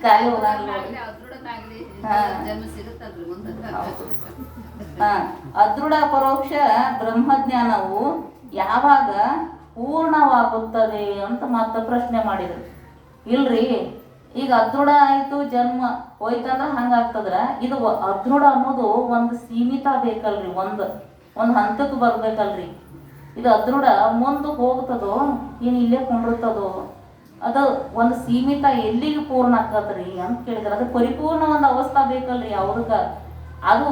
ಖಾಲಿ ಹೋಗಲ್ಲ. ಅದೃಢ ಪರೋಕ್ಷ ಬ್ರಹ್ಮಜ್ಞಾನವು ಯಾವಾಗ ಪೂರ್ಣವಾಗುತ್ತದೆ ಅಂತ ಮತ್ತೆ ಪ್ರಶ್ನೆ ಮಾಡಿದ್ರು. ಇಲ್ರಿ, ಈಗ ಅದೃಢ ಆಯ್ತು ಜನ್ಮ ಹೋಯ್ತಂದ್ರ ಹಂಗಾಗ್ತದ್ರ, ಇದು ಅದೃಢ ಅನ್ನೋದು ಒಂದು ಸೀಮಿತ ಬೇಕಲ್ರಿ, ಒಂದು ಹಂತಕ್ಕೆ ಬರ್ಬೇಕಲ್ರಿ. ಇದು ಅದೃಢ ಮುಂದೆ ಹೋಗ್ತದೋ ಇನ್ನು ಇಲ್ಲೇ ಕೊಂಡಿರ್ತದೋ ಅದು ಒಂದು ಸೀಮಿತ ಎಲ್ಲಿಗೆ ಪೂರ್ಣ ಆಕತ್ರಿ ಅಂತ ಕೇಳಿದ್ರೆ ಅದು ಪರಿಪೂರ್ಣ ಒಂದು ಅವಸ್ಥಾ ಬೇಕಲ್ರಿ ಯಾವುದಕ್ಕ. ಅದು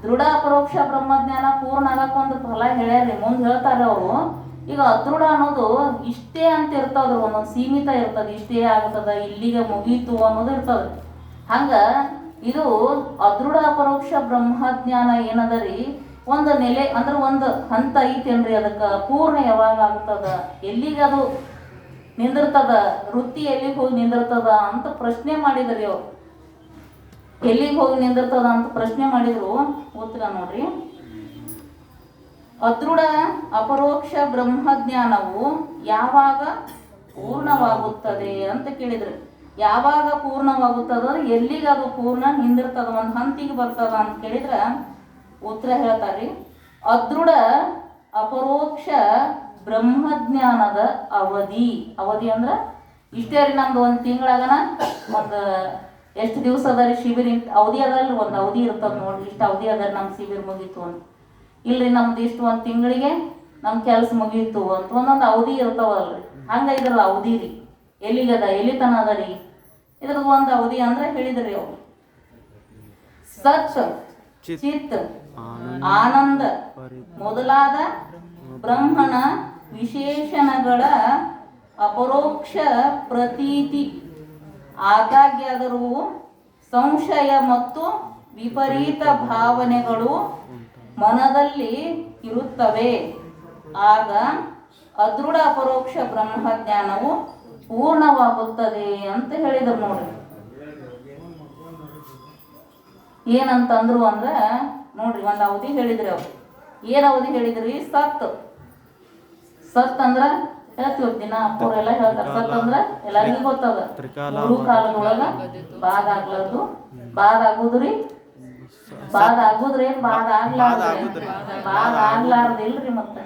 ದೃಢ ಅಪರೋಕ್ಷ ಬ್ರಹ್ಮಜ್ಞಾನ ಪೂರ್ಣ ಆಗಕ್ಕೊಂದು ಫಲ ಹೇಳ್ಯಾರಿ, ಮುಂದೆ ಹೇಳ್ತಾರೆ ಅವರು. ಈಗ ಅದೃಢ ಅನ್ನೋದು ಇಷ್ಟೇ ಅಂತ ಇರ್ತದ್ರಿ, ಒಂದೊಂದು ಸೀಮಿತ ಇರ್ತದೆ, ಇಷ್ಟೇ ಆಗ್ತದ, ಇಲ್ಲಿಗೆ ಮುಗೀತು ಅನ್ನೋದು ಇರ್ತದೆ. ಹಂಗ ಇದು ಅದೃಢ ಅಪರೋಕ್ಷ ಬ್ರಹ್ಮಜ್ಞಾನ ಏನದರಿ, ಒಂದು ನೆಲೆ ಅಂದ್ರೆ ಒಂದು ಹಂತ ಐತೇನ್ರಿ, ಅದಕ್ಕೆ ಪೂರ್ಣ ಯಾವಾಗ ಆಗ್ತದ, ಎಲ್ಲಿಗೆ ಅದು ನಿಂದಿರ್ತದ, ವೃತ್ತಿ ಎಲ್ಲಿಗೆ ಹೋಗಿ ನಿಂದಿರ್ತದ ಅಂತ ಪ್ರಶ್ನೆ ಮಾಡಿದ್ರಿ ಅವ್ರು. ಎಲ್ಲಿಗೆ ಹೋಗಿ ನಿಂದಿರ್ತದ ಅಂತ ಪ್ರಶ್ನೆ ಮಾಡಿದ್ರು. ಉತ್ತರ ನೋಡ್ರಿ, ಅದೃಢ ಅಪರೋಕ್ಷ ಬ್ರಹ್ಮಜ್ಞಾನವು ಯಾವಾಗ ಪೂರ್ಣವಾಗುತ್ತದೆ ಅಂತ ಕೇಳಿದ್ರು. ಯಾವಾಗ ಪೂರ್ಣವಾಗುತ್ತದ, ಎಲ್ಲಿಗೆ ಅದು ಪೂರ್ಣ ನಿಂದಿರ್ತದ, ಒಂದು ಹಂತಿಗೆ ಬರ್ತದ ಅಂತ ಕೇಳಿದ್ರೆ ಉತ್ತರ ಹೇಳ್ತಾರ್ರಿ, ಅದೃಢ ಅಪರೋಕ್ಷ ಬ್ರಹ್ಮಜ್ಞಾನದ ಅವಧಿ ಅಂದ್ರೆ ಇಷ್ಟೇ ರೀ. ನಮ್ದು ಒಂದು ತಿಂಗಳಾಗನ ಒಂದು ಎಷ್ಟು ದಿವಸ ಅದ ರೀ ಶಿಬಿರ ಅವಧಿ ಅದಲ್ರಿ, ಒಂದು ಅವಧಿ ಇರ್ತದ ನೋಡ್ರಿ, ಇಷ್ಟು ಅವಧಿ ಅದ ನಮ್ಮ ಶಿಬಿರ ಮುಗೀತು ಅಂತ. ಇಲ್ರಿ ನಮ್ದು ಇಷ್ಟು ಒಂದು ತಿಂಗಳಿಗೆ ನಮ್ಮ ಕೆಲಸ ಮುಗೀತು ಅಂತ ಒಂದೊಂದು ಅವಧಿ ಇರ್ತಾವಲ್ರಿ. ಹಂಗ ಇದ್ರಲ್ಲ ಅವಧಿ ರೀ, ಎಲ್ಲಿಗದ ಎಲ್ಲಿ ತನ ಅದ ರೀ, ಇದ್ರದ್ದು ಒಂದು ಅವಧಿ ಅಂದ್ರೆ ಹೇಳಿದ್ರಿ ಅವ್ರು. ಸತ್ ಚಿತ್ ಆನಂದ ಮೊದಲಾದ ಬ್ರಹ್ಮನ ವಿಶೇಷಣಗಳ ಅಪರೋಕ್ಷ ಪ್ರತೀತಿ ಆದಾಗ್ಯಾದರೂ ಸಂಶಯ ಮತ್ತು ವಿಪರೀತ ಭಾವನೆಗಳು ಮನದಲ್ಲಿ ಇರುತ್ತವೆ. ಆಗ ಅದೃಢ ಅಪರೋಕ್ಷ ಬ್ರಹ್ಮಜ್ಞಾನವು ಪೂರ್ಣವಾಗುತ್ತದೆ ಅಂತ ಹೇಳಿದ್ರು ನೋಡ್ರಿ. ಏನಂತಂದ್ರು ಅಂದ್ರೆ ನೋಡ್ರಿ, ಒಂದು ಅವಧಿ ಹೇಳಿದ್ರಿ ಅವ್ರು. ಏನ್ ಅವಧಿ ಹೇಳಿದ್ರಿ? ಸತ್ ಅಂದ್ರ ಹೇಳ್ತೀವಿ ದಿನ ಅಪ್ಪರೆಲ್ಲ ಹೇಳ್ತಾರೆ. ಸತ್ ಅಂದ್ರ ಎಲ್ಲರಿಗೂ ಗೊತ್ತದ, ಮೂರು ಕಾಲದೊಳಗ ಬಾದ್ ಆಗ್ಲಾರ್ದು, ಬಾದ್ ಆಗುದ್ರಿ, ಬಾದ್ ಆಗುದ್ರಿ, ಬಾದ್ ಆಗ್ಲಾರ್ದು ಇಲ್ರಿ. ಮತ್ತೆ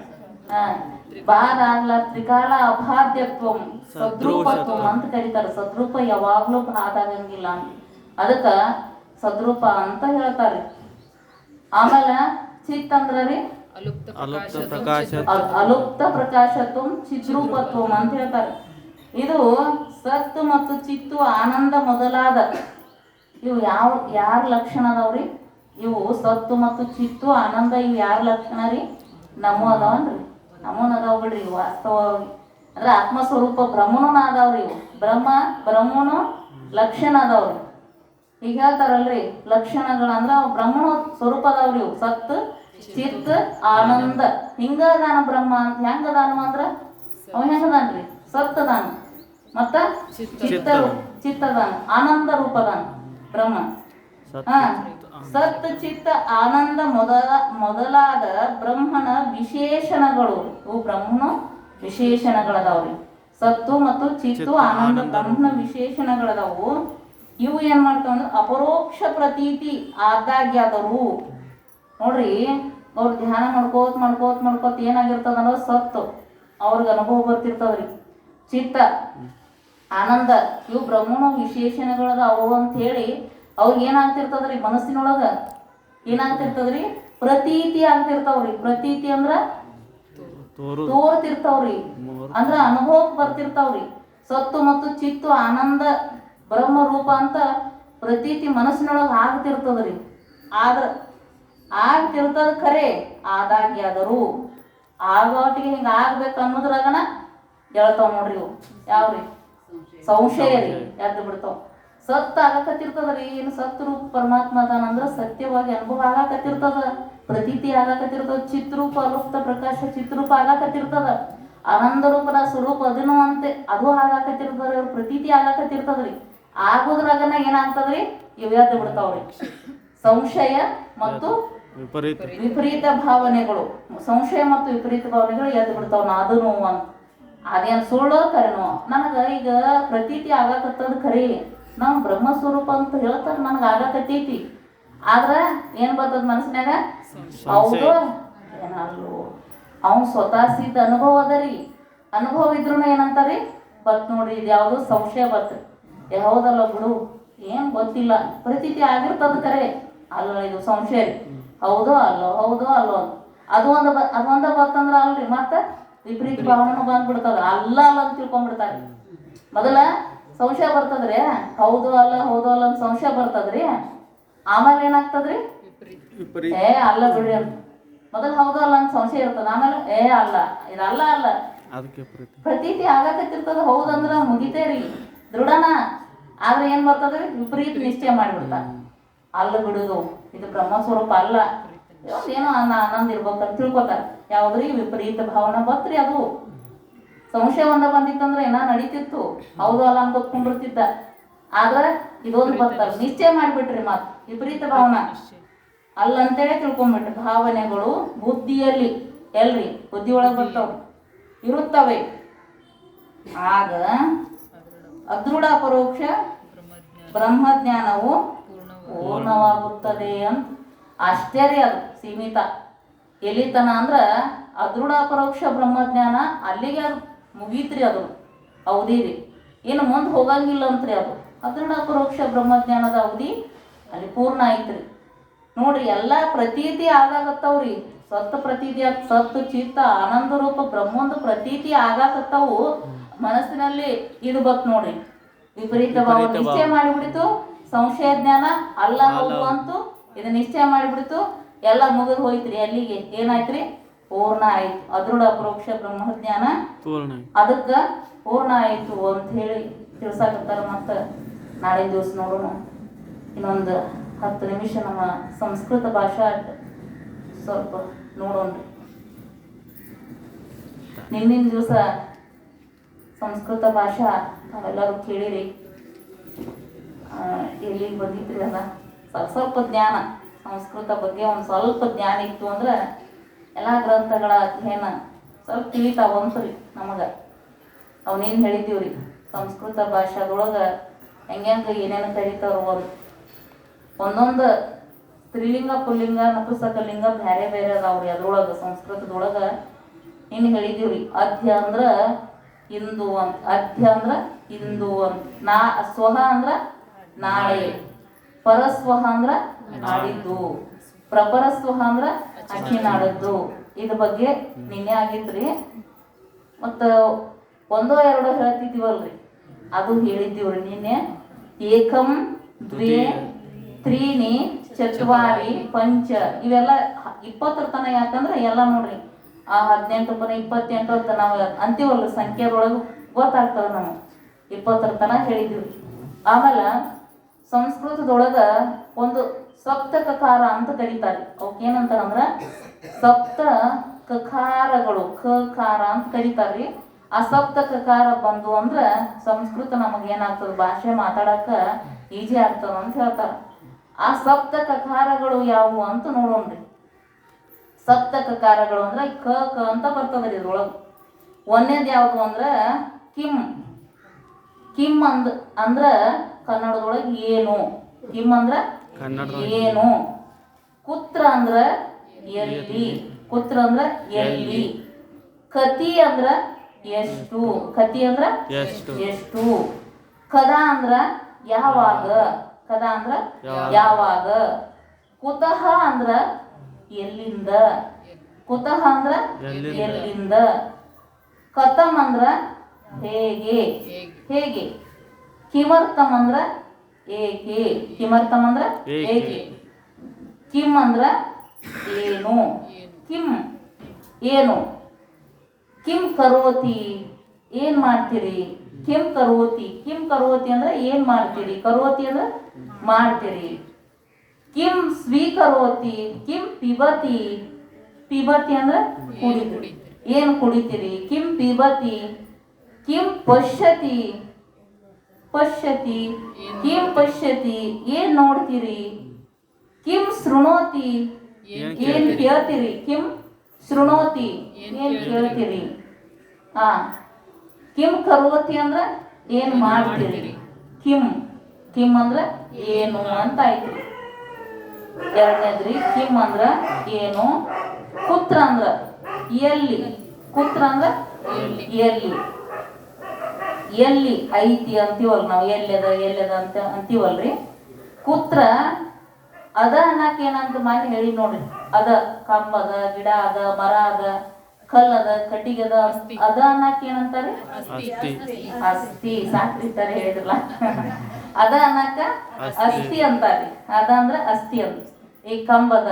ಬಾದ್ ಆಗ್ಲಾರ್ದ ತ್ರಿಕಾಲ ಅಬಾಧ್ಯತ್ವಂ ಸದ್ರೂಪತ್ವಂ ಅಂತ ಕರೀತಾರೆ. ಸದ್ರೂಪ ಯಾವಾಗ್ಲೂ ಬಾದಾಗಂಗಿಲ್ಲ, ಅದಕ್ಕ ಸದ್ರೂಪ ಅಂತ ಹೇಳ್ತಾರೆ. ಆಮೇಲೆ ಚಿತ್ ಅಂದ್ರ ರೀ ಅಲುಪ್ತ ಪ್ರಕಾಶತ್ವಂ ಚಿದ್ರೂಪತ್ವಂ ಅಂತ ಹೇಳ್ತಾರೆ. ಇದು ಸತ್ತು ಮತ್ತು ಚಿತ್ತು ಆನಂದ ಮೊದಲಾದ ಇವು ಯಾರ ಲಕ್ಷಣ ಅದಾವ್ರಿ? ಇವು ಸತ್ತು ಮತ್ತು ಚಿತ್ತು ಆನಂದ ಇವು ಯಾರ ಲಕ್ಷಣ ರೀ? ನಮೂ ಅದಾವನ್ರಿ, ನಮೂನ್ ಅದಾವ ಬಿಡ್ರಿ. ವಾಸ್ತವವಾಗಿ ಅಂದ್ರೆ ಆತ್ಮಸ್ವರೂಪ ಬ್ರಹ್ಮನೂ ಅದಾವ್ರಿ. ಇವು ಬ್ರಹ್ಮನು ಲಕ್ಷಣ ಅದಾವ್ರಿ. ಈಗ ಹೇಳ್ತಾರಲ್ರಿ ಲಕ್ಷಣಗಳಂದ್ರ ಬ್ರಹ್ಮನ ಸ್ವರೂಪ ಅದಾವ್ರಿ. ಇವು ಸತ್ ಚಿತ್ ಆನಂದ ಹಿಂಗ ಅದಾನ ಬ್ರಹ್ಮ ಅಂತ. ಹೆಂಗ ಅದಾನು ಅಂದ್ರ ಅವ ಹೆಂಗದಾನ್ರಿ? ಸತ್ ಅದಾನ, ಮತ್ತ ಚಿತ್ತ ಅದಾನ, ಆನಂದ ರೂಪ ಅದಾನ ಬ್ರಹ್ಮ. ಸತ್ ಚಿತ್ತ ಆನಂದ ಮೊದಲಾದ ಬ್ರಹ್ಮನ ವಿಶೇಷಣಗಳು, ಇವು ಬ್ರಹ್ಮನ ವಿಶೇಷಣಗಳದಾವ್ರಿ. ಸತ್ತು ಮತ್ತು ಚಿತ್ತು ಆನಂದ ಬ್ರಹ್ಮನ ವಿಶೇಷಣಗಳದಾವು. ಇವು ಏನ್ ಮಾಡ್ತಾವಂದ್ರೆ ಅಪರೋಕ್ಷ ಪ್ರತೀತಿ ಆದಾಗ್ಯಾದರು ನೋಡ್ರಿ. ಅವ್ರು ಧ್ಯಾನ ಮಾಡ್ಕೋತ ಏನಾಗಿರ್ತದ ಅನ್ನೋದು ಸತ್ತು ಅವ್ರಿಗೆ ಅನುಭವ ಬರ್ತಿರ್ತದ್ರಿ. ಚಿತ್ತ ಆನಂದ ಇವು ಬ್ರಹ್ಮನ ವಿಶೇಷಣಗಳದ ಅವು ಅಂತ ಹೇಳಿ ಅವ್ರಿಗೆ ಏನಾಗ್ತಿರ್ತದ್ರಿ, ಮನಸ್ಸಿನೊಳಗ ಏನಾಗ್ತಿರ್ತದ್ರಿ? ಪ್ರತೀತಿ ಆಗ್ತಿರ್ತಾವ್ರಿ. ಪ್ರತೀತಿ ಅಂದ್ರ ತೋರ್ತಿರ್ತಾವ್ರಿ, ಅಂದ್ರ ಅನುಭವಕ್ಕೆ ಬರ್ತಿರ್ತಾವ್ರಿ. ಸತ್ತು ಮತ್ತು ಚಿತ್ತು ಆನಂದ ಬ್ರಹ್ಮ ರೂಪ ಅಂತ ಪ್ರತೀತಿ ಮನಸ್ಸಿನೊಳಗೆ ಆಗ್ತಿರ್ತದ್ರಿ. ಆದ್ರ ಆಗ್ತಿರ್ತದ ಖರೆ, ಆದಾಗ್ಯಾದರೂ ಆಗೋಟಿಗೆ ಹಿಂಗ ಆಗ್ಬೇಕು ಅನ್ನೋದ್ರಾಗನ ಹೇಳ್ತಾವ ನೋಡ್ರಿ. ಇವು ಯಾವ್ರಿ? ಸಂಶಯ ರೀ, ಎದ್ದು ಬಿಡ್ತಾವ. ಸತ್ ಆಗಾಕತ್ತಿರ್ತದ್ರಿ. ಏನು ಸತ್ ರೂಪ ಪರಮಾತ್ಮ ಅದಾನಂದ್ರ ಸತ್ಯವಾಗಿ ಅನುಭವ ಆಗಾಕತ್ತಿರ್ತದ, ಪ್ರತೀತಿ ಆಗಾಕತ್ತಿರ್ತದ. ಚಿತ್ರೂಪ ಅಲುಪ್ತ ಪ್ರಕಾಶ ಚಿತ್ರೂಪ ಆಗಾಕತ್ತಿರ್ತದ. ಆನಂದ ರೂಪದ ಸ್ವರೂಪ ಅದನ್ನು ಅಂತೆ ಅದು ಆಗಾಕತ್ತಿರ್ತದ್ರಿ. ಅವ್ರ ಪ್ರತೀತಿ ಆಗಾಕತ್ತಿರ್ತದ್ರಿ. ಆಗೋದ್ರಾಗನ ಏನಾಗ್ತದ್ರಿ? ಇವ್ ಎದ್ದು ಬಿಡ್ತಾವ್ರಿ. ಸಂಶಯ ಮತ್ತು ವಿಪರೀತ ಭಾವನೆಗಳು, ಸಂಶಯ ಮತ್ತು ವಿಪರೀತ ಭಾವನೆಗಳು ಎದ್ದು ಬಿಡ್ತಾವ. ಅದನ್ನು ಅಂತ ಅದೇನು ಸುಳ್ಳು ಕರೆನೋ, ನನಗ ಈಗ ಪ್ರತೀತಿ ಆಗಾಕತ್ತದ ಖರೀ, ನಾವು ಬ್ರಹ್ಮಸ್ವರೂಪ ಅಂತ ಹೇಳ್ತಾರ, ನನಗೆ ಆಗಾಕತ್ತೈತಿ. ಆದ್ರ ಏನ್ ಬರ್ತದ ಮನಸ್ಸಿನಾಗ? ಹೌದು ಏನಲ್ಲೋ, ಅವ್ನು ಸ್ವತಃ ಸಿದ್ಧ ಅನುಭವ ಅದ ರೀ. ಅನುಭವ ಇದ್ರು ಏನಂತಾರಿ? ಬತ್ ನೋಡ್ರಿ, ಇದು ಯಾವುದು ಸಂಶಯ ಬರ್ತದೆ. ಹೌದಲ್ಲ ಬಿಡು, ಏನ್ ಗೊತ್ತಿಲ್ಲ, ಪ್ರತೀತಿ ಆಗಿರ್ತದ ಕರೆ, ಅಲ್ಲ ಇದು ಸಂಶಯ ರೀ. ಹೌದೋ ಅಲ್ಲೋ, ಹೌದೋ ಅಲ್ಲೋ ಅಂತ ಅದು ಒಂದ ಬತ್ತಂದ್ರ ಅಲ್ರಿ. ಮತ್ತೆ ವಿಪರೀತ ಭಾವನೆ ಬಂದ್ಬಿಡ್ತದ. ಅಲ್ಲ ಅಲ್ಲ ಅಂತ ತಿಳ್ಕೊಂಡ್ಬಿಡ್ತಾರೆ. ಮೊದಲ ಸಂಶಯ ಬರ್ತದ್ರಿ, ಹೌದು ಅಲ್ಲ ಅಂತ ಸಂಶಯ ಬರ್ತದ್ರಿ. ಆಮೇಲೆ ಏನಾಗ್ತದ್ರಿ, ಅಲ್ಲ ಬಿಡ್ರಿ ಅಂತ. ಮೊದಲು ಹೌದು ಅಲ್ಲ ಅಂತ ಸಂಶಯ ಇರ್ತದ, ಆಮೇಲೆ ಅಲ್ಲ ಇದಲ್ಲ ಅಲ್ಲ ಪ್ರತೀತಿ ಆಗಕತ್ತಿರ್ತದ. ಹೌದಂದ್ರ ಮುಗಿತೇರಿ ದೃಢನ. ಆದ್ರೆ ಏನ್ ಬರ್ತದ್ರಿ, ವಿಪರೀತ ನಿಶ್ಚಯ ಮಾಡಿಬಿಡ್ತಾರ. ಅಲ್ಲ ಬಿಡುದು, ಇದು ಬ್ರಹ್ಮ ಸ್ವರೂಪ ಅಲ್ಲ, ಏನೋ ಆನಂದ ಇರ್ಬೇಕಂತ ತಿಳ್ಕೊತಾರ. ಯಾವ್ದ್ರಿ, ವಿಪರೀತ ಭಾವನೆ ಬತ್ರಿ. ಅದು ಸಂಶಯ ಒಂದ ಬಂದಿತ್ತಂದ್ರೆ ಏನ ನಡೀತಿತ್ತು, ಹೌದು ಅಲ್ಲ ಅನ್ಕೊತ್ಕೊಂಡಿರ್ತಿದ್ದ. ಆದ್ರೆ ಇದೊಂದು ಬರ್ತಾರ, ನಿಶ್ಚಯ ಮಾಡಿಬಿಟ್ರಿ. ಮತ್ ವಿಪರೀತ ಭಾವನೆ ಅಲ್ಲ ಅಂತೇಳಿ ತಿಳ್ಕೊಂಡ್ಬಿಟ್ರಿ. ಭಾವನೆಗಳು ಬುದ್ಧಿಯಲ್ಲಿ ಎಲ್ರಿ, ಬುದ್ಧಿ ಒಳಗೆ ಬರ್ತಾವ ಇರುತ್ತವೆ. ಆಗ ಅದೃಢ ಪರೋಕ್ಷ ಬ್ರಹ್ಮಜ್ಞಾನವು ಪೂರ್ಣವಾಗುತ್ತದೆ ಅಂತ. ಅಷ್ಟೇ ರೀ, ಅದು ಸೀಮಿತ. ಎಲ್ಲಿತನ ಅಂದ್ರ ಅದೃಢ ಪರೋಕ್ಷ ಬ್ರಹ್ಮಜ್ಞಾನ ಅಲ್ಲಿಗೆ ಅದು ಮುಗೀತ್ರಿ. ಅದು ಅವಧಿ ರೀ, ಇನ್ನು ಮುಂದೆ ಹೋಗಂಗಿಲ್ಲ ಅಂತ್ರಿ. ಅದು ಅದೃಢ ಪರೋಕ್ಷ ಬ್ರಹ್ಮಜ್ಞಾನದ ಅವಧಿ ಅಲ್ಲಿ ಪೂರ್ಣ ಐತ್ರಿ. ನೋಡ್ರಿ, ಎಲ್ಲ ಪ್ರತೀತಿ ಆಗಾಕತ್ತಾವ್ರಿ. ಸತ್ತ ಪ್ರತೀತಿ, ಸತ್ತು ಚಿತ್ತ ಆನಂದ ರೂಪ ಬ್ರಹ್ಮಂದು ಪ್ರತೀತಿ ಆಗಾಕತ್ತಾವು. ಮನಸ್ಸಿನಲ್ಲಿ ಇದು ಬತ್ ನೋಡ್ರಿ, ವಿಪರೀತ ಭಾವ ನಿಶ್ಚಯ ಮಾಡಿಬಿಡಿತು. ಸಂಶಯ ಜ್ಞಾನ ಅಲ್ಲ ಹೌದು ಅಂತು, ಇದು ನಿಶ್ಚಯ ಮಾಡಿಬಿಡ್ತು. ಎಲ್ಲ ಮುಗಿದು ಹೋಯ್ತ್ರಿ. ಅಲ್ಲಿಗೆ ಏನಾಯ್ತ್ರಿ, ಪೂರ್ಣ ಆಯ್ತು. ಅದೃಢ ಅಪರೋಕ್ಷ ಬ್ರಹ್ಮಜ್ಞಾನ ಅದಕ್ಕ ಪೂರ್ಣ ಆಯ್ತು ಅಂತ ಹೇಳಿ ತಿಳ್ಸಾಕತ್ತಾರ. ಮತ್ತು ನಾಳೆ ದಿವಸ ನೋಡೋಣ. ಇನ್ನೊಂದು 10 ನಿಮಿಷ ನಮ್ಮ ಸಂಸ್ಕೃತ ಭಾಷಾ ಸ್ವಲ್ಪ ನೋಡೋಣ್ರಿ. ನಿನ್ನಿನ ದಿವಸ ಸಂಸ್ಕೃತ ಭಾಷಾ ನಾವೆಲ್ಲರೂ ಕೇಳಿರಿ. ಎಲ್ಲಿಗೆ ಬಂದಿದ್ರಿ ಅಲ್ಲ, ಸ್ವಲ್ಪ ಜ್ಞಾನ ಸಂಸ್ಕೃತ ಬಗ್ಗೆ ಒಂದು ಸ್ವಲ್ಪ ಜ್ಞಾನ ಇತ್ತು ಅಂದ್ರೆ ಎಲ್ಲ ಗ್ರಂಥಗಳ ಅಧ್ಯಯನ ಸ್ವಲ್ಪ ತಿಳಿತಾವಂತ್ರಿ ನಮಗೆ. ಅವನೇನು ಹೇಳಿದ್ದೀವ್ರಿ, ಸಂಸ್ಕೃತ ಭಾಷಾದೊಳಗೆ ಹೆಂಗೆ ಏನೇನು ಕರೀತಾರೋ ಒಂದೊಂದು ಸ್ತ್ರೀಲಿಂಗ ಪುಲ್ಲಿಂಗ ನಪುಂಸಕಲಿಂಗ ಬೇರೆ ಬೇರೆ ಅದಾವ್ರಿ ಅದ್ರೊಳಗೆ. ಸಂಸ್ಕೃತದೊಳಗೆ ಇನ್ನು ಹೇಳಿದ್ದೀವ್ರಿ, ಅಧ್ಯ ಅಂದ್ರೆ ಇಂದು ಅಂತ, ಅಧ್ಯ ಅಂದ್ರೆ ಇಂದು ಅಂತ, ಸ್ವಹ ಅಂದ್ರೆ ನಾಳೆ, ಪರಸ್ವಹ ಅಂದ್ರೆ ನಾಡಿದ್ದು, ಪ್ರಪರಸ್ವಹ ಅಂದ್ರೆ ಅಕ್ಕಿ ನಾಡದ್ದು. ಇದ್ರ ಬಗ್ಗೆ ನಿನ್ನೆ ಆಗಿದ್ರಿ. ಮತ್ತು 1 2 ಹೇಳ್ತಿದ್ದೀವಲ್ರಿ, ಅದು ಹೇಳಿದ್ದೀವ್ರಿ ನಿನ್ನೆ. ಏಕಂ ದ್ವೇ ತ್ರೀಣಿ ಚತ್ವಾರಿ ಪಂಚ, ಇವೆಲ್ಲ 20 ತನ. ಯಾಕಂದ್ರೆ ಎಲ್ಲ ನೋಡ್ರಿ, 18 ಪನ 28 ಅಂತ ನಾವು ಅಂತೀವಲ್ಲ, ಸಂಖ್ಯೆದೊಳಗೆ ಗೊತ್ತಾಗ್ತದೆ ನಮಗೆ. 20 ತನ ಹೇಳಿದ್ದೀವಿ. ಆಮೇಲೆ ಸಂಸ್ಕೃತದೊಳಗೆ ಒಂದು ಸಪ್ತ ಕಕಾರ ಅಂತ ಕರೀತಾರೆ. ಅವಕ್ಕೇನಂತಾರಂದ್ರೆ ಸಪ್ತ ಕಕಾರಗಳು, ಕಕಾರ ಅಂತ ಕರೀತಾರ್ರಿ. ಆ ಸಪ್ತ ಕಕಾರ ಬಂದು ಅಂದ್ರೆ ಸಂಸ್ಕೃತ ನಮಗೆ ಏನಾಗ್ತದೆ, ಭಾಷೆ ಮಾತಾಡಕ ಈಜಿ ಆಗ್ತದ ಅಂತ ಹೇಳ್ತಾರೆ. ಆ ಸಪ್ತ ಕಕಾರಗಳು ಯಾವುವು ಅಂತ ನೋಡೋಣ್ರಿ. ಸಪ್ತ ಕಕಾರಗಳು ಅಂದ್ರೆ ಕ ಅಂತ ಬರ್ತದ್ರಿ ಇದ್ರೊಳಗೆ. ಒಂದೇದು ಯಾವುದು ಅಂದ್ರೆ ಕಿಮ್. ಕಿಮ್ ಅಂದ್ರ ಕನ್ನಡದೊಳಗೆ ಏನು. ಕಿಮ್ ಅಂದ್ರ ಏನು. ಕುತ್ರ ಅಂದ್ರ ಎಲ್ಲಿ. ಕುತ್ರ ಅಂದ್ರ ಎಲ್ಲಿ. ಕತಿ ಅಂದ್ರ ಎಷ್ಟು. ಕತಿ ಅಂದ್ರ ಎಷ್ಟು. ಕದಾ ಅಂದ್ರ ಯಾವಾಗ. ಕದಾ ಅಂದ್ರ ಯಾವಾಗ. ಕುತಃ ಅಂದ್ರ ಎಲ್ಲಿಂದ. ಕುತಃ ಅಂದ್ರ ಎಲ್ಲಿಂದ. ಕಥಂ ಅಂದ್ರ ಹೇಗೆ. ಹೇಗೆ. ಕಿಮರ್ಥಂ ಅಂದ್ರ ಏಕೆ. ಕಿಮರ್ಥಂ ಅಂದ್ರ ಏಕೆ. ಕಿಮ್ ಅಂದ್ರ ಏನು. ಕಿಮ್ ಏನು. ಕಿಮ್ ಕರೋತಿ ಏನ್ ಮಾಡ್ತೀರಿ. ಕಿಮ್ ಕರೋತಿ. ಕಿಮ್ ಕರೋತಿ ಅಂದ್ರೆ ಏನ್ ಮಾಡ್ತೀರಿ. ಕರೋತಿ ಅಂದ್ರೆ ಮಾಡ್ತೀರಿ. ಕಿಮ್ ಸ್ವೀಕರೋತಿ. ಕಿಮ್ ಪಿಬತಿ. ಪಿಬತಿ ಅಂದ್ರೆ ಕುಡಿತೀರಿ. ಏನ್ ಕುಡಿತೀರಿ. ಕಿಮ್ ಪಿಬತಿ. ಕಿಮ್ ಪಶ್ಯತಿ. ಪಶ್ಯತಿ. ಕಿಮ್ ಪಶ್ಯತಿ ಏನ್ ನೋಡ್ತೀರಿ. ಕಿಮ್ ಶೃಣೋತಿ ಏನ್ ಕೇಳ್ತೀರಿ. ಕಿಮ್ ಶೃಣೋತಿ ಏನ್ ಕೇಳ್ತೀರಿ. ಕಿಮ್ ಕರೋತಿ ಅಂದ್ರ ಏನ್ ಮಾಡ್ತೀರಿ. ಕಿಮ್. ಕಿಮ್ ಅಂದ್ರ ಏನು ಅಂತ ಆಯ್ತು. ಎರಡನೇದ್ರಿ ಕಿಮ್ ಅಂದ್ರ ಏನು. ಕುತ್ರ ಅಂದ್ರ ಎಲ್ಲಿ. ಕುತ್ರ ಅಂದ್ರ ಎಲ್ಲಿ. ಎಲ್ಲಿ ಐತಿ ಅಂತೀವಲ್ ನಾವು. ಎಲ್ಲದ ಅಂತ ಅಂತೀವಲ್ರಿ. ಕುತ್ರ ಅದ ಅನ್ನಕ್ ಏನಂತ ಮಾಡಿ ಹೇಳಿ ನೋಡ್ರಿ. ಅದ ಕಂಬ ಅದ, ಗಿಡ ಅದ, ಮರ ಅದ, ಕಲ್ಲದ ಕಟ್ಟಿಗೆದ ಅದ ಅನ್ನಕ್ ಏನಂತಾರೆ? ಅಸ್ಥಿ. ಸಾಕ್ತಿರ್ತಾರೆ ಹೇಳಿದ್ರಲ್ಲ. ಅದ ಅನ್ನಕ ಅಸ್ಥಿ ಅಂತಾರೆ. ಅದ ಅಂದ್ರ ಅಸ್ಥಿ ಅಂತ. ಈ ಕಂಬದ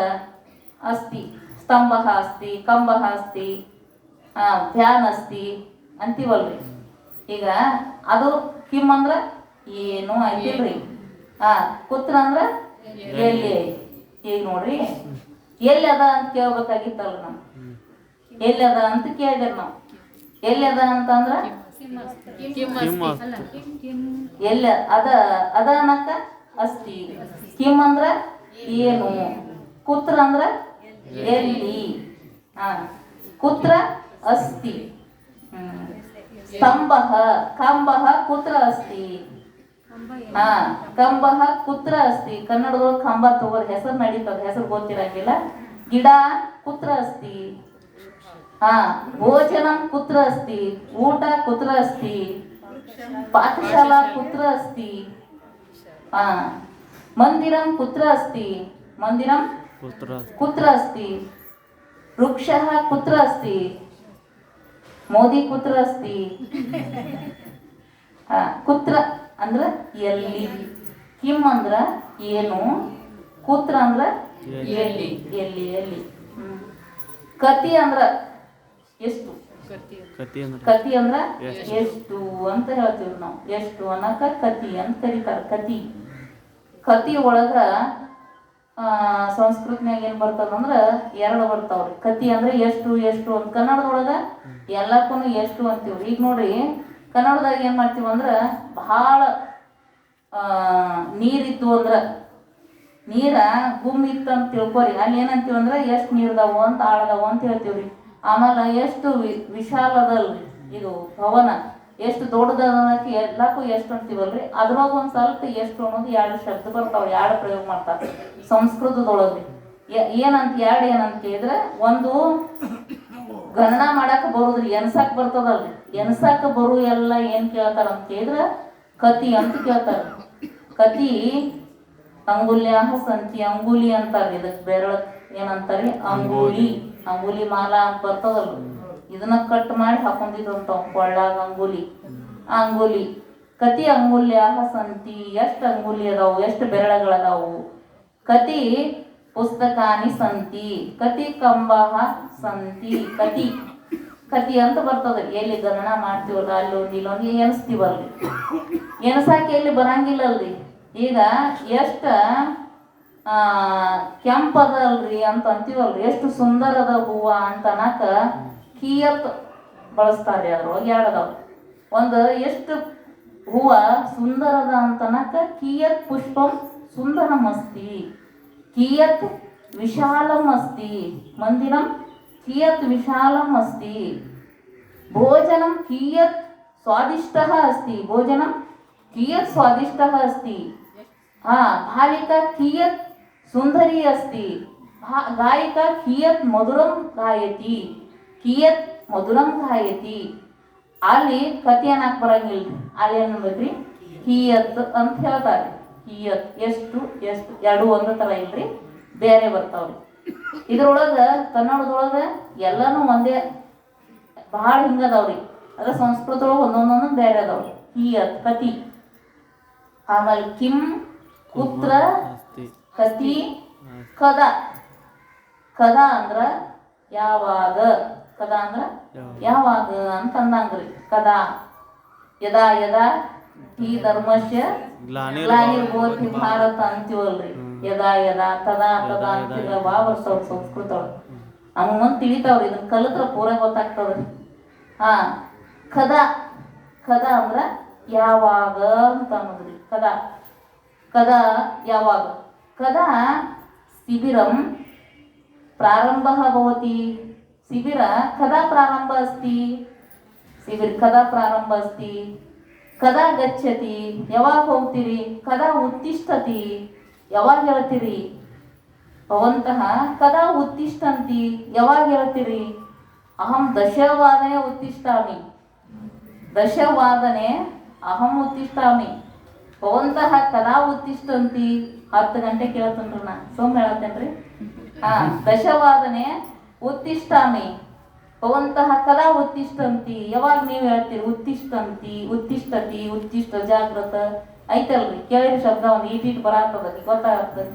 ಅಸ್ಥಿ, ಸ್ತಂಭ ಅಸ್ಥಿ, ಕಂಬ ಅಸ್ಥಿ, ಫ್ಯಾನ್ ಅಸ್ಥಿ ಅಂತೀವಲ್ರಿ. ಈಗ ಅದು ಕಿಮ್ ಅಂದ್ರ ಏನು ಐತಿಲ್ರಿ. ಕುತ್ರ ಅಂದ್ರ ಎಲ್ಲಿ. ಈಗ ನೋಡ್ರಿ, ಎಲ್ಲಿ ಅದ ಅಂತ ಕೇಳ್ಬೇಕಾಗಿತ್ತಲ್ಲ ನಾವು. ಎಲ್ಲಿ ಅದ ಅಂತ ಕೇಳಿದ್ರಿ ನಾವು. ಎಲ್ಲಿ ಅದ ಅಂತಂದ್ರ ಎಲ್ಲಿ ಅದ. ಅದ ಅನ್ನಕ ಅಸ್ಥಿ. ಕಿಮ್ ಅಂದ್ರ ಏನು, ಕುತ್ರ ಅಂದ್ರ ಎಲ್ಲಿ. ಕುತ್ರ ಅಸ್ಥಿ. ಸ್ತಂಭ ಕಂಬ ಕುತ್ರ ಅಸ್ತಿ. ಕಂಬ ಕುತ್ರ ಅಸ್ತಿ. ಕನ್ನಡದೊಳಗೆ ಕಂಬ ತಗೋರ್ ಹೆಸರು ನಡೀತದ, ಹೆಸರು ಗೊತ್ತಿರಂಗಿಲ್ಲ. ಗಿಡ ಕುತ್ರ ಅಸ್ತಿ. ಭೋಜನಂ ಕುತ್ರ ಅಸ್ತಿ. ಊಟ ಕುತ್ರ ಅಸ್ತಿ. ಪಾಠಶಾಲಾ ಕುತ್ರ ಅಸ್ತಿ. ಮಂದಿರಂ ಕುತ್ರ ಅಸ್ತಿ. ಮಂದಿರಂ ಕುತ್ರ ಅಸ್ತಿ. ವೃಕ್ಷ ಕುತ್ರ ಅಸ್ತಿ. ಮೋದಿ ಕುತ್ರ ಅಸ್ತಿ. ಕುತ್ರ ಅಂದ್ರ ಎಲ್ಲಿ. ಕಿಮ್ ಅಂದ್ರ ಏನು, ಕುತ್ರ ಅಂದ್ರ ಎಲ್ಲಿ. ಎಲ್ಲಿ ಎಲ್ಲಿ. ಕತಿ ಅಂದ್ರ ಎಷ್ಟು. ಕತಿ ಅಂದ್ರ ಎಷ್ಟು ಅಂತ ಹೇಳ್ತೀವಿ ನಾವು. ಎಷ್ಟು ಅನ್ನಕ ಕತಿ ಅಂತ ಕರೀತಾರ. ಕತಿ. ಕತಿ ಒಳಗ ಸಂಸ್ಕೃತಿನಾಗ ಏನ್ ಬರ್ತದಂದ್ರ 2 ಬರ್ತಾವ್ರಿ. ಕತಿ ಅಂದ್ರೆ ಎಷ್ಟು ಎಷ್ಟು ಅಂತ. ಕನ್ನಡದೊಳಗ ಎಲ್ಲಕ್ಕೂ ಎಷ್ಟು ಅಂತೀವ್ರಿ. ಈಗ ನೋಡ್ರಿ, ಕನ್ನಡದಾಗ ಏನ್ ಮಾಡ್ತೀವಿ ಅಂದ್ರ ಬಹಳ ನೀರಿತ್ತು ಅಂದ್ರ, ನೀರ ಗುಮ್ ಇತ್ತು ಅಂತ ತಿಳ್ಕೊರಿ. ಅಲ್ಲಿ ಏನಂತೀವಿ ಅಂದ್ರ ಎಷ್ಟು ನೀರ್ದಾವು ಅಂತ, ಆಳದಾವು ಅಂತ ಹೇಳ್ತೀವ್ರಿ. ಆಮೇಲೆ ಎಷ್ಟು ವಿಶಾಲದಲ್ರಿ ಇದು ಭವನ, ಎಷ್ಟು ದೊಡ್ಡದಕ್ಕೆ ಎಲ್ಲಕ್ಕೂ ಎಷ್ಟು ಅಂತೀವಲ್ರಿ. ಅದ್ರೊಳಗ ಒಂದ್ ಸ್ವಲ್ಪ ಎಷ್ಟು ಅನ್ನೋದು 2 ಶಬ್ದ ಬರ್ತಾವ, 2 ಪ್ರಯೋಗ ಮಾಡ್ತಾರೆ ಸಂಸ್ಕೃತದೊಳಗ್ರಿ. ಏನಂತ 2 ಏನಂತ ಕೇಳಿದ್ರೆ, ಒಂದು ಗಣನ ಮಾಡಕ್ ಬರುದ್ರಿ, ಎನ್ಸಕ್ ಬರ್ತದಲ್ರಿ. ಎನ್ಸಕ್ ಬರು ಎಲ್ಲ ಏನ್ ಕೇಳ್ತಾರ ಅಂತ ಕೇಳಿದ್ರ ಕತಿ ಅಂತ ಕೇಳ್ತಾರ. ಕತಿ ಅಂಗುಲ್ಯಾಹ ಸಂತಿ. ಅಂಗುಲಿ ಅಂತಾರ್ರಿ ಇದಕ್. ಬೆರಳಕ್ ಏನಂತಾರಿ? ಅಂಗುಲಿ. ಅಂಗುಲಿ ಮಾಲಾ ಅಂತ ಬರ್ತದಲ್ರಿ. ಇದನ್ನ ಕಟ್ ಮಾಡಿ ಹಾಕೊಂಡಿದ್ರಂತ ಕೊಳ್ಳಾಗ ಅಂಗುಲಿ. ಅಂಗುಲಿ. ಕತಿ ಅಂಗುಲ್ಯಾಹ ಸಂತಿ. ಎಷ್ಟು ಅಂಗುಲಿ ಅದಾವು, ಎಷ್ಟು ಬೆರಳಗಳದಾವು. ಕತಿ ಪುಸ್ತಕಾನಿ ಸಂತಿ. ಕತಿ ಕಂಬಾಹ ಸಂತಿ. ಕತಿ ಕತಿ ಅಂತ ಬರ್ತದ್ರಿ. ಎಲ್ಲಿ ಗಣನ ಮಾಡ್ತೀವಲ್ಲ ಅಲ್ಲೊಂದು ಇಲ್ಲೊಂದು ಎನಿಸ್ತೀವಲ್ರಿ. ಎನಸಾಕೆ ಎಲ್ಲಿ ಬರಂಗಿಲ್ಲಲ್ರಿ. ಈಗ ಎಷ್ಟ ಕೆಂಪದಲ್ರಿ ಅಂತ ಅಂತೀವಲ್ರಿ. ಎಷ್ಟು ಸುಂದರದ ಹೂವ ಅಂತ ಅನ್ನಕ ಕಿಯತ್ ಬಳಸ್ತಾರೆ. ಅದ್ರೊಳಗೆ 2 ಅದಾವ. ಒಂದು ಎಷ್ಟು ಹೂವ ಸುಂದರದ ಅಂತ ಅನ್ನಕ ಕಿಯತ್ ಪುಷ್ಪಂ ಸುಂದರಂ ಅಸ್ತಿ. ಕಿಯತ್ ವಿಶಾಲಂ ಅಸ್ತಿ. ಮಂದಿರಂ ಕಿಯತ್ ವಿಶಾಲಂ ಅಸ್ತಿ. ಭೋಜನಂ ಕಿಯತ್ ಸ್ವಾದಿಷ್ಟಃ ಅಸ್ತಿ. ಭೋಜನಂ ಕಿಯತ್ ಸ್ವಾದಿಷ್ಟಃ ಅಸ್ತಿ. ಬಾಲಿಕಾ ಕಿಯತ್ ಸುಂದರಿ ಅಸ್ತಿ. ಗಾಯಿಕಾ ಕಿಯತ್ ಮಧುರಂ ಗಾಯತಿ. ಕಿಯತ್ ಮಧುರಂ ಗಾಯತಿ. ಅಲ್ಲಿ ಕತಿ ಅನ್ನಕ್ ಬರಂಗಿಲ್ರಿ. ಅಲ್ಲಿ ಏನ್ ಮಾಡ್ಬೇಕ್ರಿ? ಕಿಯತ್ ಅಂತ ಹೇಳ್ತಾರೆ. ಕಿಯತ್ ಎಷ್ಟು ಎಷ್ಟು 2 ಒಂದೇ ತರ ಇಲ್ರಿ, ಬೇರೆ ಬರ್ತಾವ್ರಿ. ಇದ್ರೊಳಗ ಕನ್ನಡದೊಳಗ ಎಲ್ಲಾನು ಒಂದೇ, ಬಹಳ ಹಿಂಗದಾವ್ರಿ. ಅದ್ರ ಸಂಸ್ಕೃತದೊಳಗ ಒಂದೊಂದೊಂದು ಬೇರೆ ಅದಾವ್ರಿ. ಕಿಯತ್ ಕತಿ. ಆಮೇಲೆ ಕಿಮ್ ಕುತ್ರ ಕತಿ. ಕದ. ಕದ ಅಂದ್ರ ಯಾವಾಗ. ಕದ ಅಂದ್ರ ಯಾವಾಗ ಅಂತ ಅಂದಂಗ್ರಿ. ಕದ ಯದಾ ಯದಾ ಈ ಧರ್ಮಸ್ಯ ಗ್ಲಾನಿರ್ಭವತಿ ಭಾರತ ಅಂತೀವಲ್ರಿ. ಯದಾ ಯದಾ ತದಾ ತದಾ ಅಂತಿಲ್ಲ. ಬರ್ತಾವ್ರಿ ಸಂಸ್ಕೃತ ಒಳಗ. ನಮ್ಗೆ ಮುಂದೆ ತಿಳಿತಾವ್ರಿ. ಇದನ್ನ ಕಲಿತ್ರ ಪೂರ ಗೊತ್ತಾಗ್ತದ್ರಿ. ಕದ. ಕದ ಅಂದ್ರ ಯಾವಾಗ ಅಂತ ಅನ್ನೋದ್ರಿ. ಕದ. ಕದ ಯಾವಾಗ. ಕದ ಶಿಬಿರಂ ಪ್ರಾರಂಭ ಭವತಿ. ಶಿಬಿರ ಕದಾ ಪ್ರಾರಂಭ ಅಸ್ತಿ. ಶಿಬಿರ ಕದಾ ಪ್ರಾರಂಭ ಅಸ್ತಿ. ಕದಾ ಗಚ್ಚತಿ. ಯಾವಾಗ ಹೋಗ್ತೀರಿ. ಕದಾ ಉತ್ತಿಷ್ಠತಿ. ಯಾವಾಗ ಹೇಳ್ತೀರಿ. ಭವಂತಃ ಕದಾ ಉತ್ತಿಷ್ಠಂತಿ. ಯಾವಾಗ ಹೇಳ್ತೀರಿ. ಅಹಂ ದಶವಾದನೆ ಉತ್ತಿಷ್ಠಾಮಿ. ದಶವಾದನೆ ಅಹಂ ಉತ್ತಿಷ್ಠಾಮಿ. ಭವಂತಃ ಕದಾ ಉತ್ತಿಷ್ಠಂತಿ. 10 ಗಂಟೆ ಕೇಳ್ತನ್ರಿ. ನಾ ಸೋಮ್ ಹೇಳತ್ತೇನ್ರಿ. ದಶವಾದನೆ ಉತ್ತಿಷ್ಠಾಮಿ. ಭವಂತಹ ಕದಾ ಉತ್ತಿಷ್ಟಂತಿ. ಯಾವಾಗ ನೀವು ಹೇಳ್ತೀರಿ ಉತ್ತಿಷ್ಟಂತಿ, ಉತ್ತಿಷ್ಟತಿ, ಉತ್ತಿಷ್ಟ ಜಾಗೃತ ಐತಲ್ರಿ, ಕೇಳಿದ ಶಬ್ದ ಒಂದು ಈಟೀಟ್ ಬರಾತದ, ಗೊತ್ತಾಗ್ತದೆ.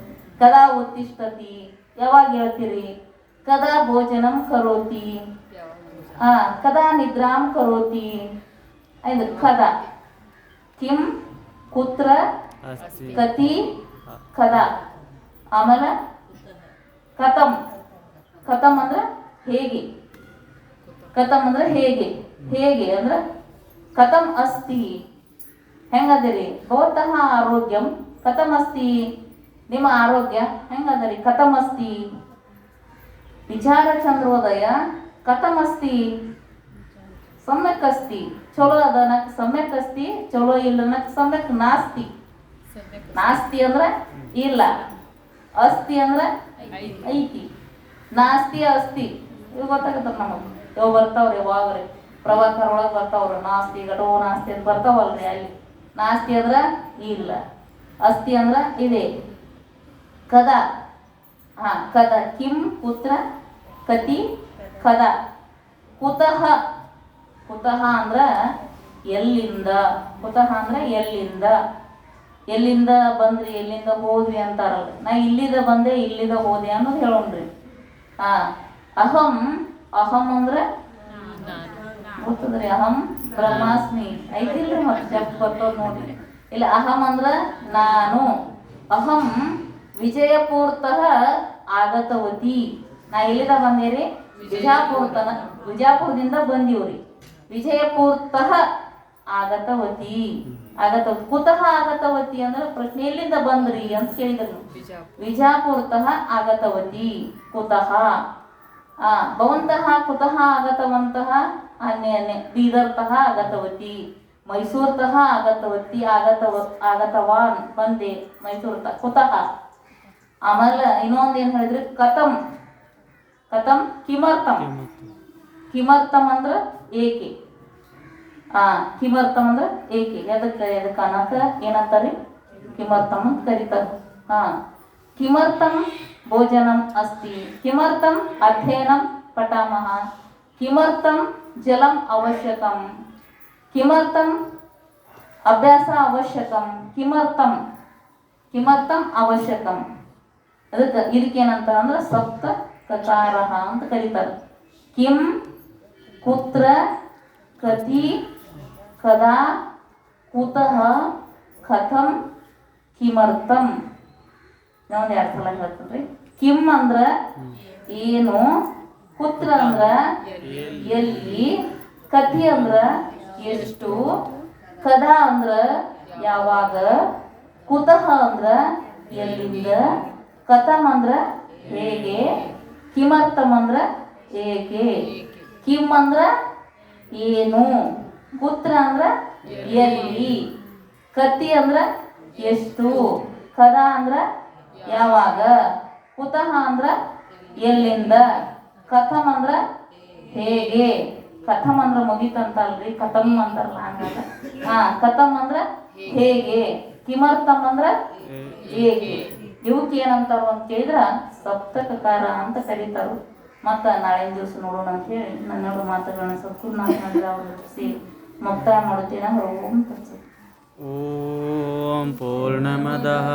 ಕದಾ ಉತ್ತಿಷ್ಟತಿ ಯಾವಾಗ ಹೇಳ್ತೀರಿ? ಕದಾ ಭೋಜನಂ ಕರೋತಿ, ಕದಾ ನಿದ್ರಾಂ ಕರೋತಿ. ಇದು ಕದಾ. ಕಿಂ, ಕುತ್ರ, ಕತಿ, ಕದಾ. ಆಮೇಲೆ ಕಥಂ. ಕಥಂ ಅಂದ್ರೆ ಹೇಗೆ. ಕಥಂ ಅಂದ್ರೆ ಹೇಗೆ. ಹೇಗೆ ಅಂದ್ರೆ ಕಥಂ ಅಸ್ತಿ, ಹೆಂಗದಿರಿ? ಭವತಃ ಆರೋಗ್ಯಂ ಕಥಂ ಅಸ್ತಿ, ನಿಮ್ಮ ಆರೋಗ್ಯ ಹೆಂಗದರಿ? ಕಥಂ ಅಸ್ತಿ. ವಿಚಾರ ಚಂದ್ರೋದಯ ಕಥಂ ಅಸ್ತಿ, ಸಮ್ಯಕ್ ಅಸ್ತಿ. ಚಲೋ ಅದನಕ್ ಸಮ್ಯಕ್ ಅಸ್ತಿ, ಚಲೋ ಇಲ್ಲನಕ್ ಸಮ್ಯಕ್ ನಾಸ್ತಿ. ನಾಸ್ತಿ ಅಂದ್ರೆ ಇಲ್ಲ, ಅಸ್ತಿ ಅಂದ್ರೆ ಐತಿ, ನಾಸ್ತಿ ಅಸ್ತಿ. ಇದು ಗೊತ್ತಾಗತ್ತ ನಮಗೆ. ಇವು ಬರ್ತಾವ್ರಿ ಯಾವಾಗ್ರಿ ಪ್ರಭಾಕರ್ ಒಳಗೆ ಬರ್ತಾವ್ರಿ. ನಾಸ್ತಿ ಗಟೋ ನಾಸ್ತಿ ಅಂತ ಬರ್ತಾವಲ್ರಿ. ಅಲ್ಲಿ ನಾಸ್ತಿ ಅಂದ್ರ ಇಲ್ಲ, ಅಸ್ತಿ ಅಂದ್ರ ಇದೆ. ಕದಾ, ಕದ. ಕಿಂ, ಕುತ್ರ, ಕತಿ, ಕದ. ಕುತಃ. ಕುತಃ ಅಂದ್ರ ಎಲ್ಲಿಂದ. ಕುತಃ ಅಂದ್ರೆ ಎಲ್ಲಿಂದ. ಎಲ್ಲಿಂದ ಬಂದ್ರಿ, ಎಲ್ಲಿಂದ ಹೋದ್ರಿ ಅಂತಾರಲ್ಲ. ನಾ ಇಲ್ಲಿದ ಬಂದೆ, ಇಲ್ಲಿದ ಹೋದೆ ಅನ್ನೋದು ಹೇಳೋಣ್ರಿ. ಅಹಂ. ಅಹಂ ಅಂದ್ರೆ ಗೊತ್ತದ್ರಿ, ಅಹಂ ಬ್ರಹ್ಮಾಸ್ಮಿ ಐತಿಲ್ರಿ, ಮತ್ತೆ ಜಪ್ ಬರ್ತದ ನೋಡ್ರಿ. ಇಲ್ಲ, ಅಹಂ ಅಂದ್ರ ನಾನು. ಅಹಂ ವಿಜಯಪುರತಃ ಆಗತವತಿ. ನಾ ಎಲ್ಲಿದ ಬಂದೇರಿ? ವಿಜಯಪುರದಿಂದ ಬಂದೀವ್ರಿ. ವಿಜಯಪುರತಃ ಆಗತವತಿ. ಕುತಃ ಆಗತವತಿ ಅಂದ್ರೆ ಪ್ರಶ್ನೆ, ಎಲ್ಲಿಂದ ಬಂದ್ರಿ ಅಂತ ಕೇಳಿದ್ರು. ವಿಜಯಪುರತಃ ಆಗತವತಿ. ಕುತಃ. ಭವಂತಹ ಕುತಃ ಆಗತವಂತಹ ಅನ್ಯ ಬೀದರ್ತಃ ಆಗತವತಿ, ಮೈಸೂರ್ತಃ ಆಗತವತಿ, ಆಗತವಾನ್ ಬಂದೆ ಮೈಸೂರ್ತಃ. ಕುತಃ. ಆಮೇಲೆ ಇನ್ನೊಂದು ಏನ್ ಹೇಳಿದ್ರಿ? ಕಥಂ. ಕಥಂ ಕಿಮರ್ಥಂ. ಕಿಮರ್ಥಂ ಅಂದ್ರ ಏಕೆ. ಕಿಮರ್ಥಂ ಅಂದ್ರ ಏಕೆ. ಎದಕ್ಕೆ ಅನ್ನಕ ಏನಂತಾರಿ? ಕಿಮರ್ಥಂ ಅಂತ ಕರೀತಾರ. ಕಿಮರ್ಥಂ ಭೋಜನಂ ಅಸ್ತಿ, ಕಿಮರ್ಥಂ ಅಧ್ಯಯನಂ ಪಠಾಮಃ, ಕಿಮರ್ಥಂ ಜಲಂ ಅವಶ್ಯಕಂ, ಕಿಮರ್ಥಂ ಅಭ್ಯಾಸ ಅವಶ್ಯಕಂ, ಕಿಮರ್ಥಂ. ಕಿಮರ್ಥಂ ಅವಶ್ಯಕಂ. ಇದಕ್ಕೇನಂತ ಅಂದ್ರೆ ಸಪ್ತ ಕಕಾರ ಅಂತ ಕರೀತಾರೆ. ಕಿಂ, ಕುತ್ರ, ಕತಿ, ಕದಾ, ಕುತಃ, ಕಥಂ, ಕಿಮರ್ಥಂ. ನಾವೊಂದು 2 ಸಲ ಹೇಳ್ತೀನ್ರಿ. ಕಿಂ ಅಂದ್ರ ಏನು, ಕುತ್ರ ಅಂದ್ರ ಎಲ್ಲಿ, ಕತಿ ಅಂದ್ರ ಎಷ್ಟು, ಕದಾ ಅಂದ್ರ ಯಾವಾಗ, ಕುತಃ ಅಂದ್ರ ಎಲ್ಲಿಂದ, ಕಥಂ ಅಂದ್ರ ಹೇಗೆ, ಕಿಮರ್ಥಂ ಅಂದ್ರ ಏಕೆ. ಕಿಂ ಅಂದ್ರ ಏನು, ಕುತ್ರ ಅಂದ್ರ ಎಲ್ಲಿ, ಕತಿ ಅಂದ್ರ ಎಷ್ಟು, ಕದಾ ಅಂದ್ರ ಯಾವಾಗ, ಕುತಃ ಅಂದ್ರ ಎಲ್ಲಿಂದ, ಕಥಂ ಅಂದ್ರ ಹೇಗೆ. ಕಥಂ ಅಂದ್ರ ಮುಗಿತಂತಲ್ರಿ, ಕಥಂ ಅಂತಾರಲ್ಲ ಹಂಗಲ್ಲ. ಕಥಂ ಅಂದ್ರ ಹೇಗೆ, ಕಿಮರ್ಥಂ ಅಂದ್ರ ಹೇಗೆ. ಇವಕ್ಕೆ ಏನಂತಾರ ಅಂತ ಕೇಳಿದ್ರ ಸಪ್ತಕಕಾರ ಅಂತ ಕರೀತಾರ. ಮತ್ತು ನಾಳಿನ ದಿವಸ ನೋಡೋಣ ಅಂತ ಹೇಳಿ ನನ್ನೆರಡು ಮಾತುಗಳನ್ನ ಸದ್ಗುರುನಾಥ್ ಅವ್ರು ಸೇರಿ ಮುಕ್ತಾಯ ಮಾಡುತ್ತೀನಿ. ಓಂ ತತ್ಸತ್. ಓಂ ಪೂರ್ಣಮದಃ